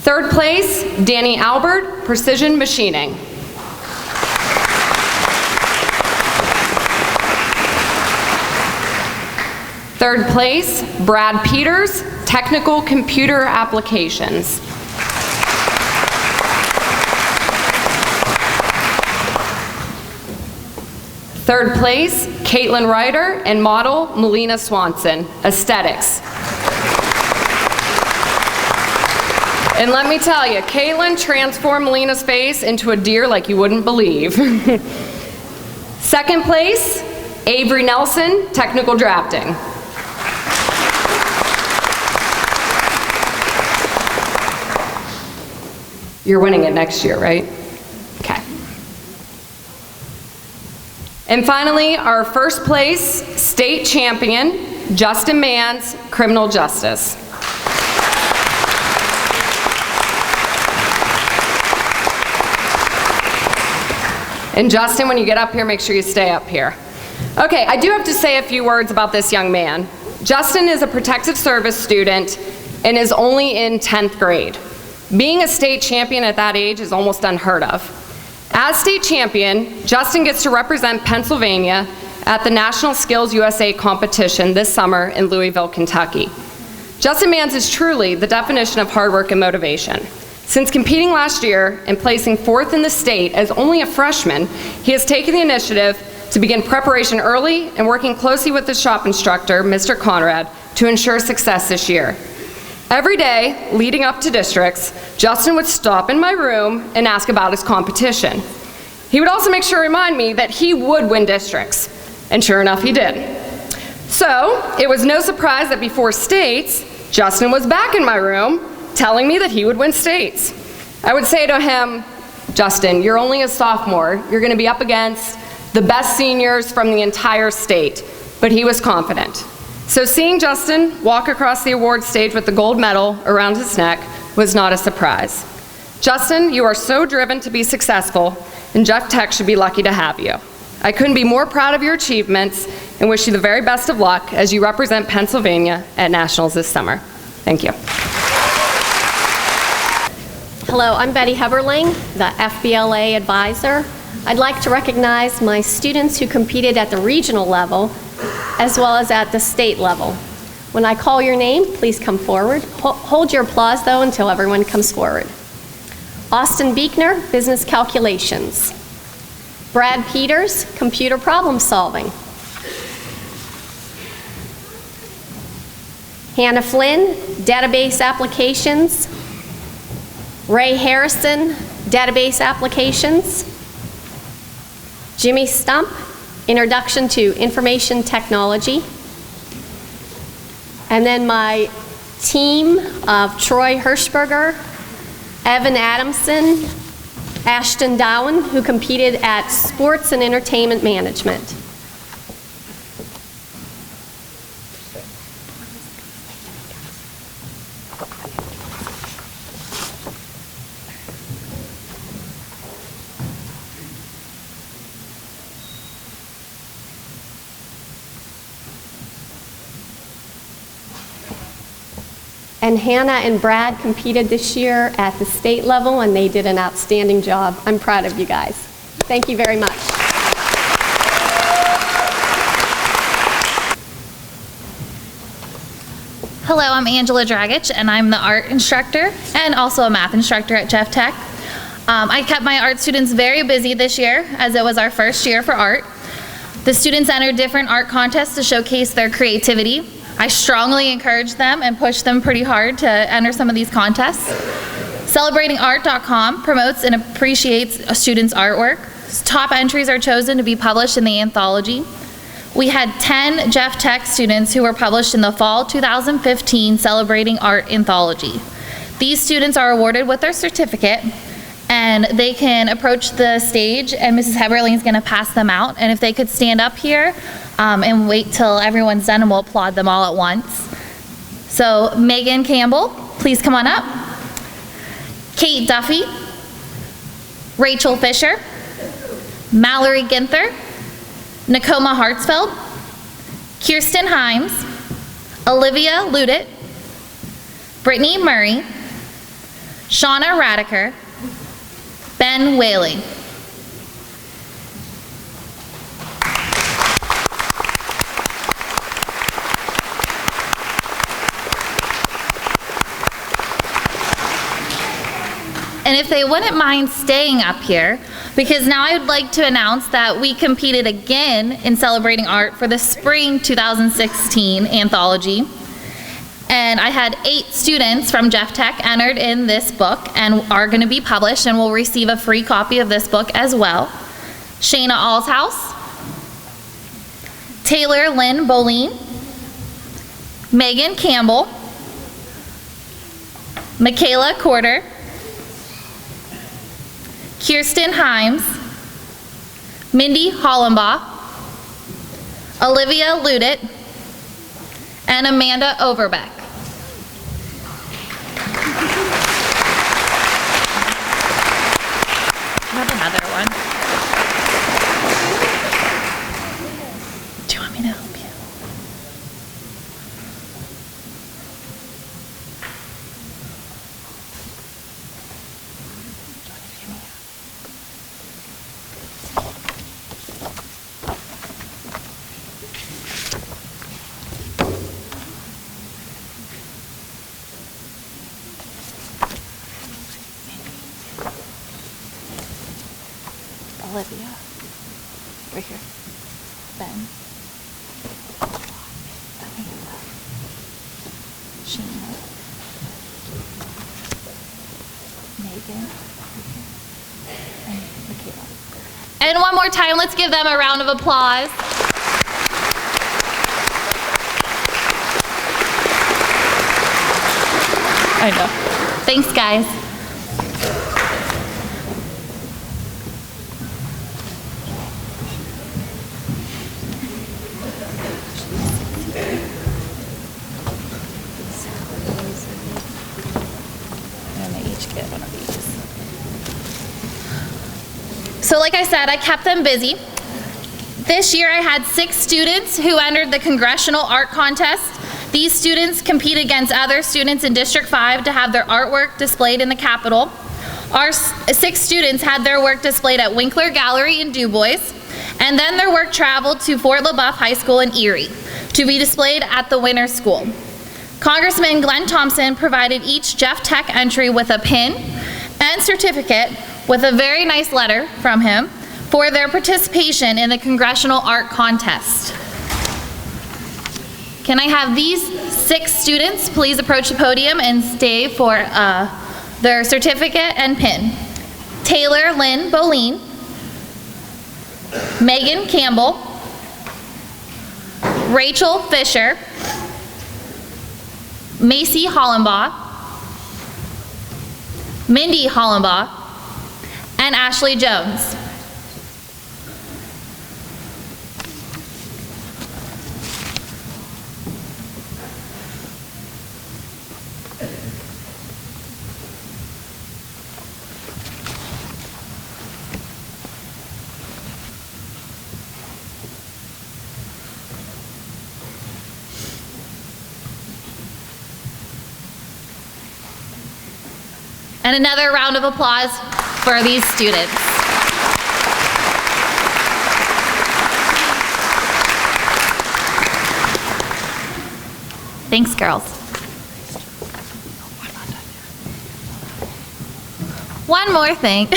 3rd place, Danny Albert, Precision Machining. 3rd place, Brad Peters, Technical Computer Applications. 3rd place, Caitlin Ryder and model Melina Swanson, Aesthetics. And let me tell you, Caitlin transformed Melina's face into a deer like you wouldn't believe. 2nd place, Avery Nelson, Technical Drafting. You're winning it next year, right? Okay. And finally, our 1st place state champion, Justin Manns, Criminal Justice. And Justin, when you get up here, make sure you stay up here. Okay, I do have to say a few words about this young man. Justin is a protective service student and is only in 10th grade. Being a state champion at that age is almost unheard of. As state champion, Justin gets to represent Pennsylvania at the National Skills USA competition this summer in Louisville, Kentucky. Justin Mans is truly the definition of hard work and motivation. Since competing last year and placing 4th in the state as only a freshman, he has taken the initiative to begin preparation early and working closely with the shop instructor, Mr. Conrad, to ensure success this year. Every day leading up to districts, Justin would stop in my room and ask about his competition. He would also make sure to remind me that he would win districts, and sure enough, he did. So, it was no surprise that before states, Justin was back in my room telling me that he would win states. I would say to him, Justin, you're only a sophomore. You're going to be up against the best seniors from the entire state. But he was confident. So seeing Justin walk across the award stage with the gold medal around his neck was not a surprise. Justin, you are so driven to be successful, and Jeff Tech should be lucky to have you. I couldn't be more proud of your achievements and wish you the very best of luck as you represent Pennsylvania at Nationals this summer. Thank you. Hello, I'm Betty Heberling, the FBLA advisor. I'd like to recognize my students who competed at the regional level as well as at the state level. When I call your name, please come forward. Hold your applause, though, until everyone comes forward. Austin Beekner, Business Calculations. Brad Peters, Computer Problem Solving. Hannah Flynn, Database Applications. Ray Harrison, Database Applications. Jimmy Stump, Introduction to Information Technology. And then my team of Troy Hirschberger, Evan Adamson, Ashton Dowen, who competed at Sports and Entertainment Management. And Hannah and Brad competed this year at the state level, and they did an outstanding job. I'm proud of you guys. Thank you very much. Hello, I'm Angela Dragic, and I'm the art instructor and also a math instructor at Jeff Tech. I kept my art students very busy this year, as it was our first year for art. The students entered different art contests to showcase their creativity. I strongly encourage them and push them pretty hard to enter some of these contests. CelebratingArt.com promotes and appreciates a student's artwork. Top entries are chosen to be published in the anthology. We had 10 Jeff Tech students who were published in the fall 2015 Celebrating Art Anthology. These students are awarded with their certificate, and they can approach the stage, and Mrs. Heberling is going to pass them out. And if they could stand up here and wait till everyone's done, and we'll applaud them all at once. So Megan Campbell, please come on up. Kate Duffy, Rachel Fisher, Mallory Ginther, Nakoma Hartsfeld, Kirsten Himes, Olivia Ludet, Brittany Murray, Shauna Radiker, Ben Whaley. And if they wouldn't mind staying up here, because now I would like to announce that we competed again in Celebrating Art for the Spring 2016 Anthology. And I had 8 students from Jeff Tech entered in this book and are going to be published and will receive a free copy of this book as well. Shayna Alshouse, Taylor Lynn Boleen, Megan Campbell, Michaela Corder, Kirsten Himes, Mindy Hollenbaugh, Olivia Ludet, and Amanda Overbeck. I have another one. Do you want me to help you? Megan. Sheena. Megan. And Michaela. And one more time, let's give them a round of applause. I know. Thanks, guys. And they each get one of these. So like I said, I kept them busy. This year I had 6 students who entered the Congressional Art Contest. These students compete against other students in District 5 to have their artwork displayed in the Capitol. Our 6 students had their work displayed at Winkler Gallery in Du Bois, and then their work traveled to Fort LaBeouf High School in Erie to be displayed at the Winter School. Congressman Glenn Thompson provided each Jeff Tech entry with a pin and certificate with a very nice letter from him for their participation in the Congressional Art Contest. Can I have these 6 students please approach the podium and stay for their certificate and pin? Taylor Lynn Boleen, Megan Campbell, Rachel Fisher, Macy Hollenbaugh, Mindy Hollenbaugh, and Ashley Jones. And another round of applause for these students. Thanks, girls. One more thing.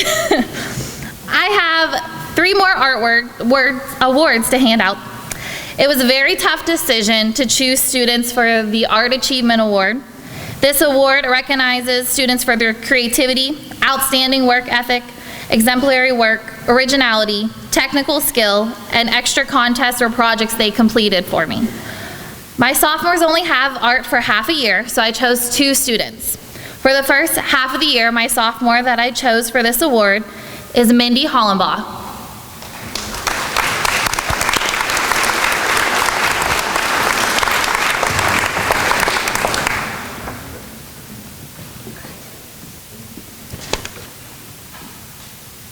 I have 3 more awards to hand out. It was a very tough decision to choose students for the Art Achievement Award. This award recognizes students for their creativity, outstanding work ethic, exemplary work, originality, technical skill, and extra contests or projects they completed for me. My sophomores only have art for half a year, so I chose 2 students. For the first half of the year, my sophomore that I chose for this award is Mindy Hollenbaugh.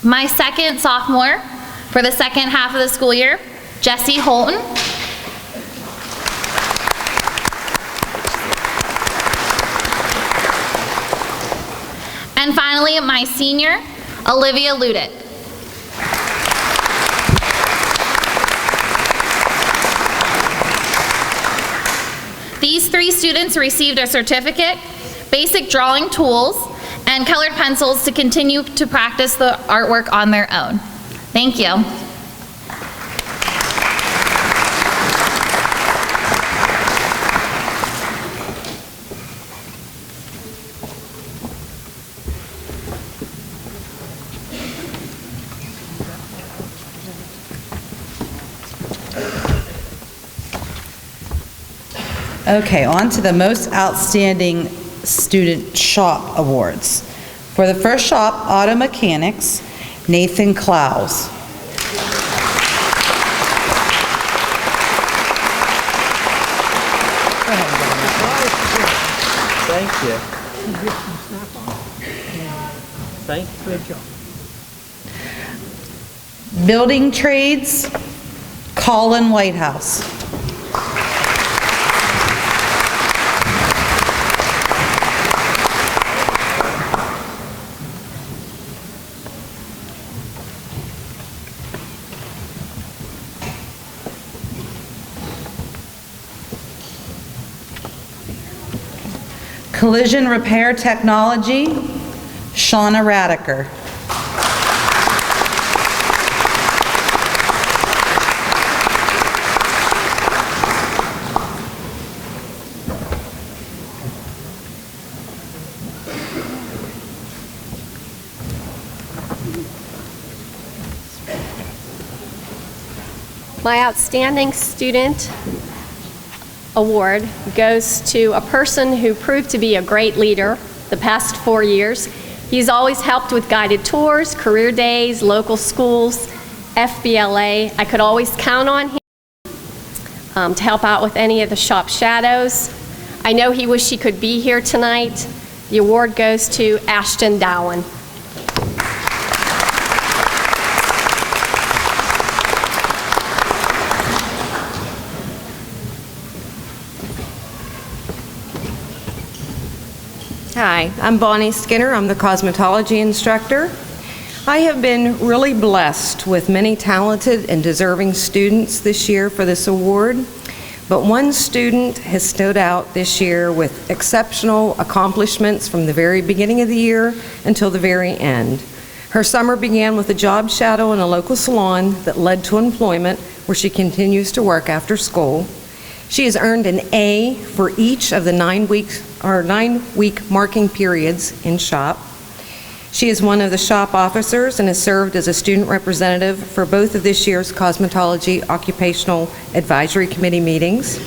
My second sophomore for the second half of the school year, Jessie Holton. And finally, my senior, Olivia Ludit. These 3 students received a certificate, basic drawing tools, and colored pencils to continue to practice the artwork on their own. Thank you. Okay, on to the most outstanding student shop awards. For the first shop, auto mechanics, Nathan Klaus. Thank you. Thank you. Good job. Building trades, Colin Whitehouse. Collision repair technology, Shauna Radiker. My Outstanding Student Award goes to a person who proved to be a great leader the past 4 years. He's always helped with guided tours, career days, local schools, FBLA. I could always count on him to help out with any of the shop shadows. I know he wished he could be here tonight. The award goes to Ashton Dowan. Hi, I'm Bonnie Skinner. I'm the cosmetology instructor. I have been really blessed with many talented and deserving students this year for this award, but one student has stood out this year with exceptional accomplishments from the very beginning of the year until the very end. Her summer began with a job shadow in a local salon that led to employment, where she continues to work after school. She has earned an A for each of the 9-week marking periods in shop. She is one of the shop officers and has served as a student representative for both of this year's Cosmetology Occupational Advisory Committee meetings.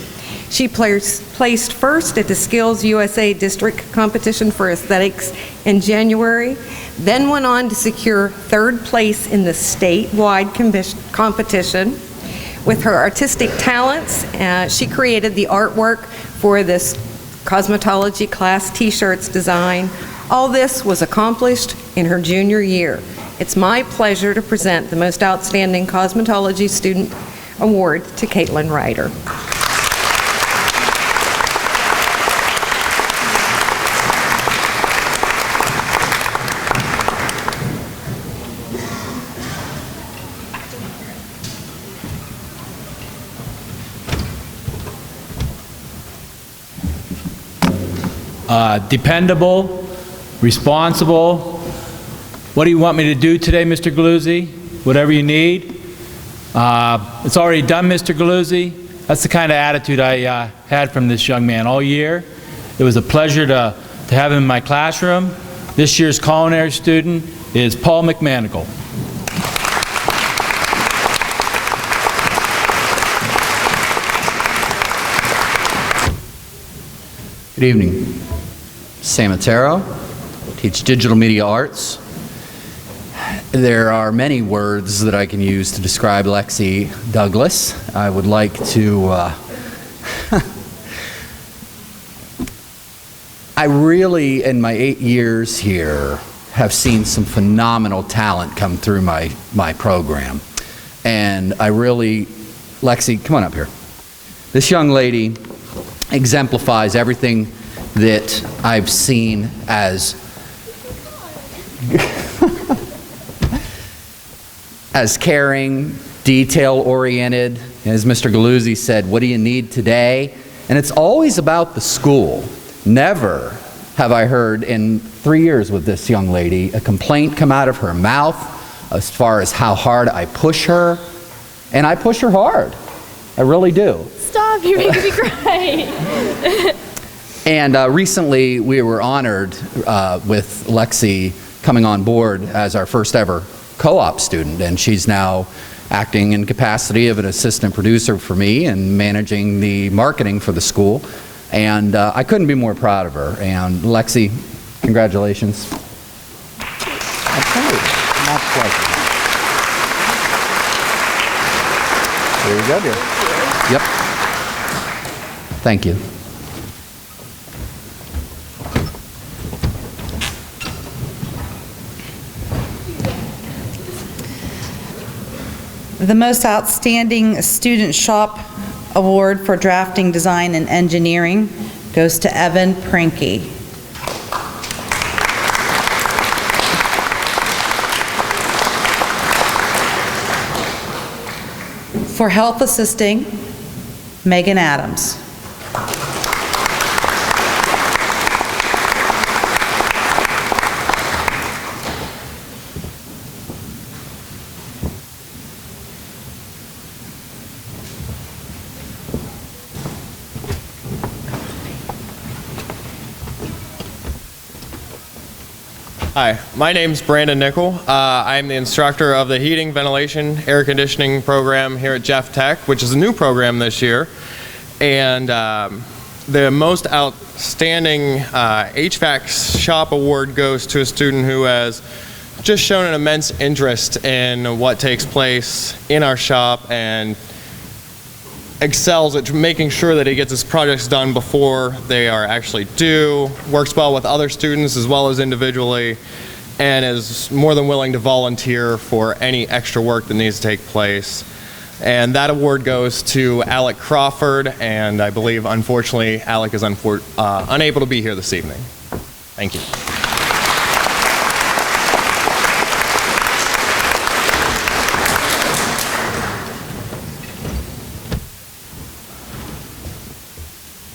She placed first at the Skills USA District Competition for Aesthetics in January, then went on to secure third place in the statewide competition. With her artistic talents, she created the artwork for this cosmetology class t-shirts design. All this was accomplished in her junior year. It's my pleasure to present the Most Outstanding Cosmetology Student Award to Caitlin Ryder. Dependable, responsible. What do you want me to do today, Mr. Galuzzi? Whatever you need. It's already done, Mr. Galuzzi. That's the kind of attitude I had from this young man all year. It was a pleasure to have him in my classroom. This year's culinary student is Paul McManigal. Good evening. Sam Matero, teach digital media arts. There are many words that I can use to describe Lexi Douglas. I would like to, I really, in my 8 years here, have seen some phenomenal talent come through my program. And I really, Lexi, come on up here. This young lady exemplifies everything that I've seen as as caring, detail-oriented. As Mr. Galuzzi said, what do you need today? And it's always about the school. Never have I heard in 3 years with this young lady a complaint come out of her mouth as far as how hard I push her. And I push her hard. I really do. Stop, you're making me cry. And recently we were honored with Lexi coming on board as our first ever co-op student, and she's now acting in capacity of an assistant producer for me and managing the marketing for the school. And I couldn't be more proud of her. And Lexi, congratulations. Okay, my pleasure. There you go, dear. Yep. Thank you. The Most Outstanding Student Shop Award for Drafting, Design, and Engineering goes to Evan Prinky. For Health Assisting, Megan Adams. Hi, my name's Brandon Nickel. I'm the instructor of the Heating, Ventilation, Air Conditioning program here at Jeff Tech, which is a new program this year. And the most outstanding HVAC shop award goes to a student who has just shown an immense interest in what takes place in our shop and excels at making sure that he gets his projects done before they are actually due, works well with other students as well as individually, and is more than willing to volunteer for any extra work that needs to take place. And that award goes to Alec Crawford, and I believe, unfortunately, Alec is unable to be here this evening. Thank you.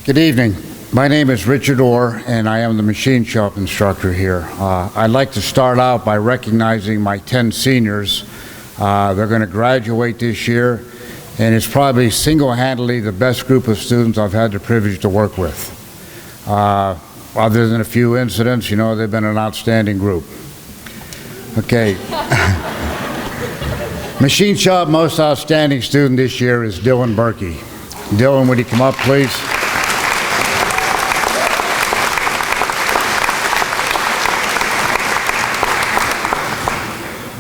Good evening. My name is Richard Orr, and I am the machine shop instructor here. I'd like to start out by recognizing my 10 seniors. They're going to graduate this year, and it's probably single-handedly the best group of students I've had the privilege to work with. Other than a few incidents, you know, they've been an outstanding group. Okay. Machine shop most outstanding student this year is Dylan Berkey. Dylan, would you come up, please?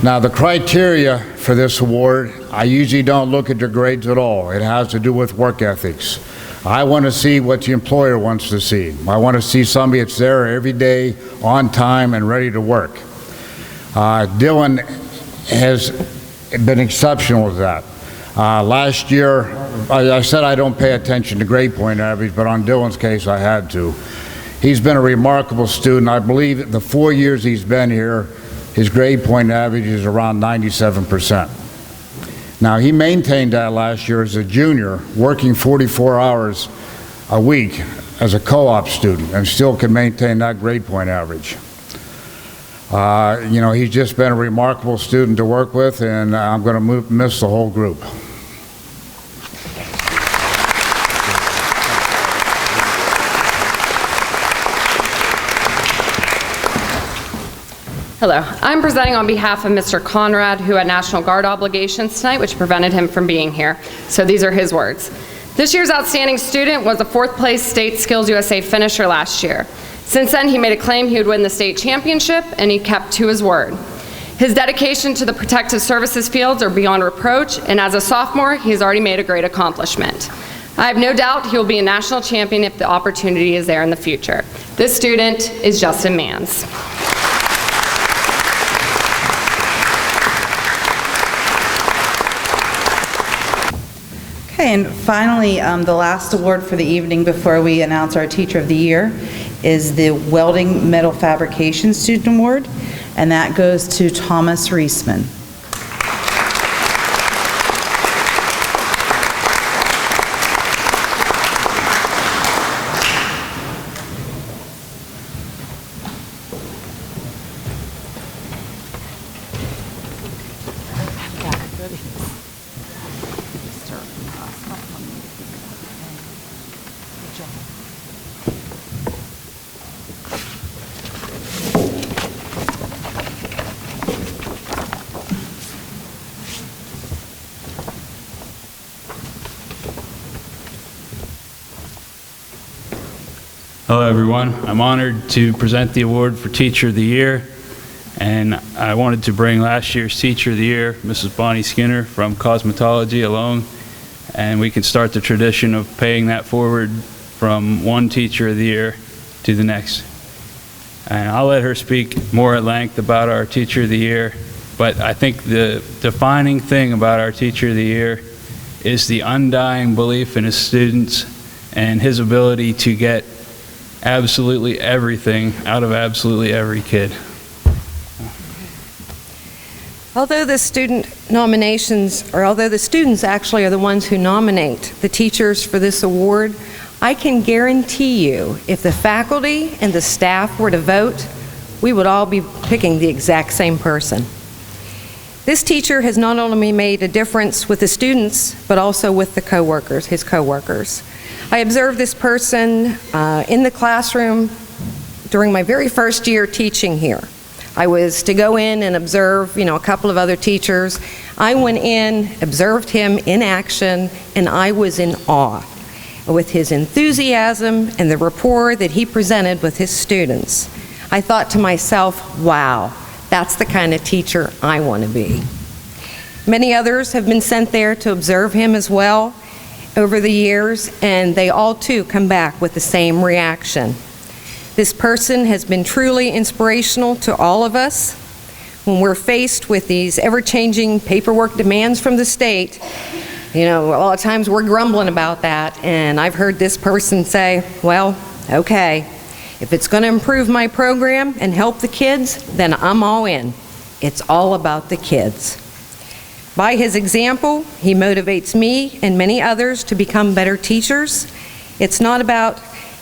Now, the criteria for this award, I usually don't look at their grades at all. It has to do with work ethics. I want to see what the employer wants to see. I want to see somebody that's there every day, on time, and ready to work. Dylan has been exceptional with that. Last year, I said I don't pay attention to grade point average, but on Dylan's case, I had to. He's been a remarkable student. I believe the 4 years he's been here, his grade point average is around 97%. Now, he maintained that last year as a junior, working 44 hours a week as a co-op student, and still can maintain that grade point average. You know, he's just been a remarkable student to work with, and I'm going to miss the whole group. Hello, I'm presenting on behalf of Mr. Conrad, who had National Guard obligations tonight, which prevented him from being here. So these are his words. This year's outstanding student was a 4th place State Skills USA finisher last year. Since then, he made a claim he would win the state championship, and he kept to his word. His dedication to the protective services fields are beyond reproach, and as a sophomore, he has already made a great accomplishment. I have no doubt he will be a national champion if the opportunity is there in the future. This student is Justin Mans. Okay, and finally, the last award for the evening before we announce our Teacher of the Year is the Welding Metal Fabrication Student Award, and that goes to Thomas Reisman. Hello, everyone. I'm honored to present the award for Teacher of the Year, and I wanted to bring last year's Teacher of the Year, Mrs. Bonnie Skinner from Cosmetology, along, and we can start the tradition of paying that forward from one Teacher of the Year to the next. And I'll let her speak more at length about our Teacher of the Year, but I think the defining thing about our Teacher of the Year is the undying belief in his students and his ability to get absolutely everything out of absolutely every kid. Although the student nominations, or although the students actually are the ones who nominate the teachers for this award, I can guarantee you, if the faculty and the staff were to vote, we would all be picking the exact same person. This teacher has not only made a difference with the students, but also with the coworkers, his coworkers. I observed this person in the classroom during my very first year teaching here. I was to go in and observe, a couple of other teachers. I went in, observed him in action, and I was in awe with his enthusiasm and the rapport that he presented with his students. I thought to myself, wow, that's the kind of teacher I want to be. Many others have been sent there to observe him as well over the years, and they all too come back with the same reaction. This person has been truly inspirational to all of us. When we're faced with these ever-changing paperwork demands from the state, a lot of times we're grumbling about that, and I've heard this person say, well, okay, if it's going to improve my program and help the kids, then I'm all in. It's all about the kids. By his example, he motivates me and many others to become better teachers. It's not about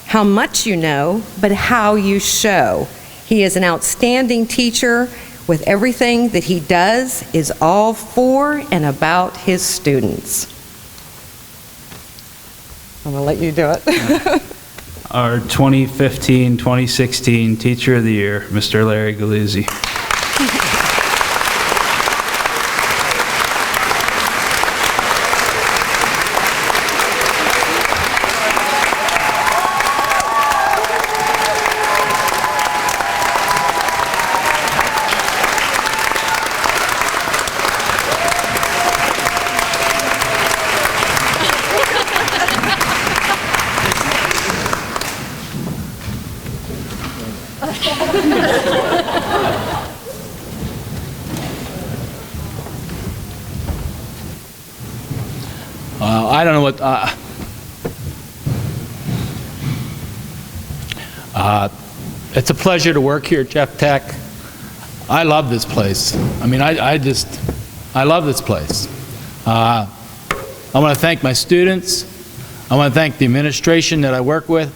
how much you know, but how you show. He is an outstanding teacher with everything that he does is all for and about his students. I'm going to let you do it. Our 2015-2016 Teacher of the Year, Mr. Larry Galuzzi. I don't know what, it's a pleasure to work here at Jeff Tech. I love this place. I mean, I love this place. I want to thank my students. I want to thank the administration that I work with.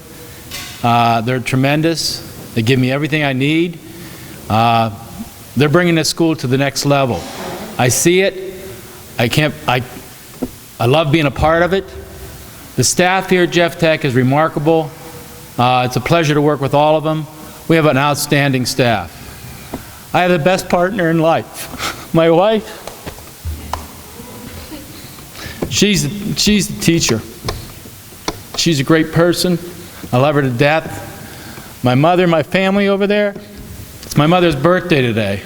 They're tremendous. They give me everything I need. They're bringing this school to the next level. I see it. I love being a part of it. The staff here at Jeff Tech is remarkable. It's a pleasure to work with all of them. We have an outstanding staff. I have the best partner in life, my wife. She's the teacher. She's a great person. I love her to death. My mother, my family over there, it's my mother's birthday today.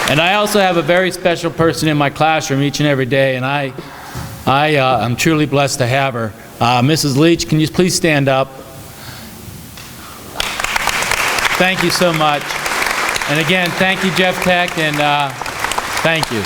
And I also have a very special person in my classroom each and every day, and I'm truly blessed to have her. Mrs. Leach, can you please stand up? Thank you so much. And again, thank you, Jeff Tech, and thank you.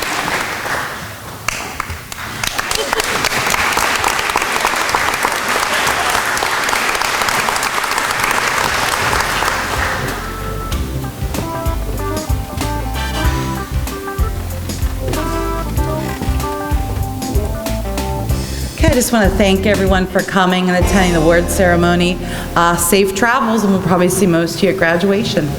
I just want to thank everyone for coming and attending the award ceremony. Safe travels, and we'll probably see most of you at graduation.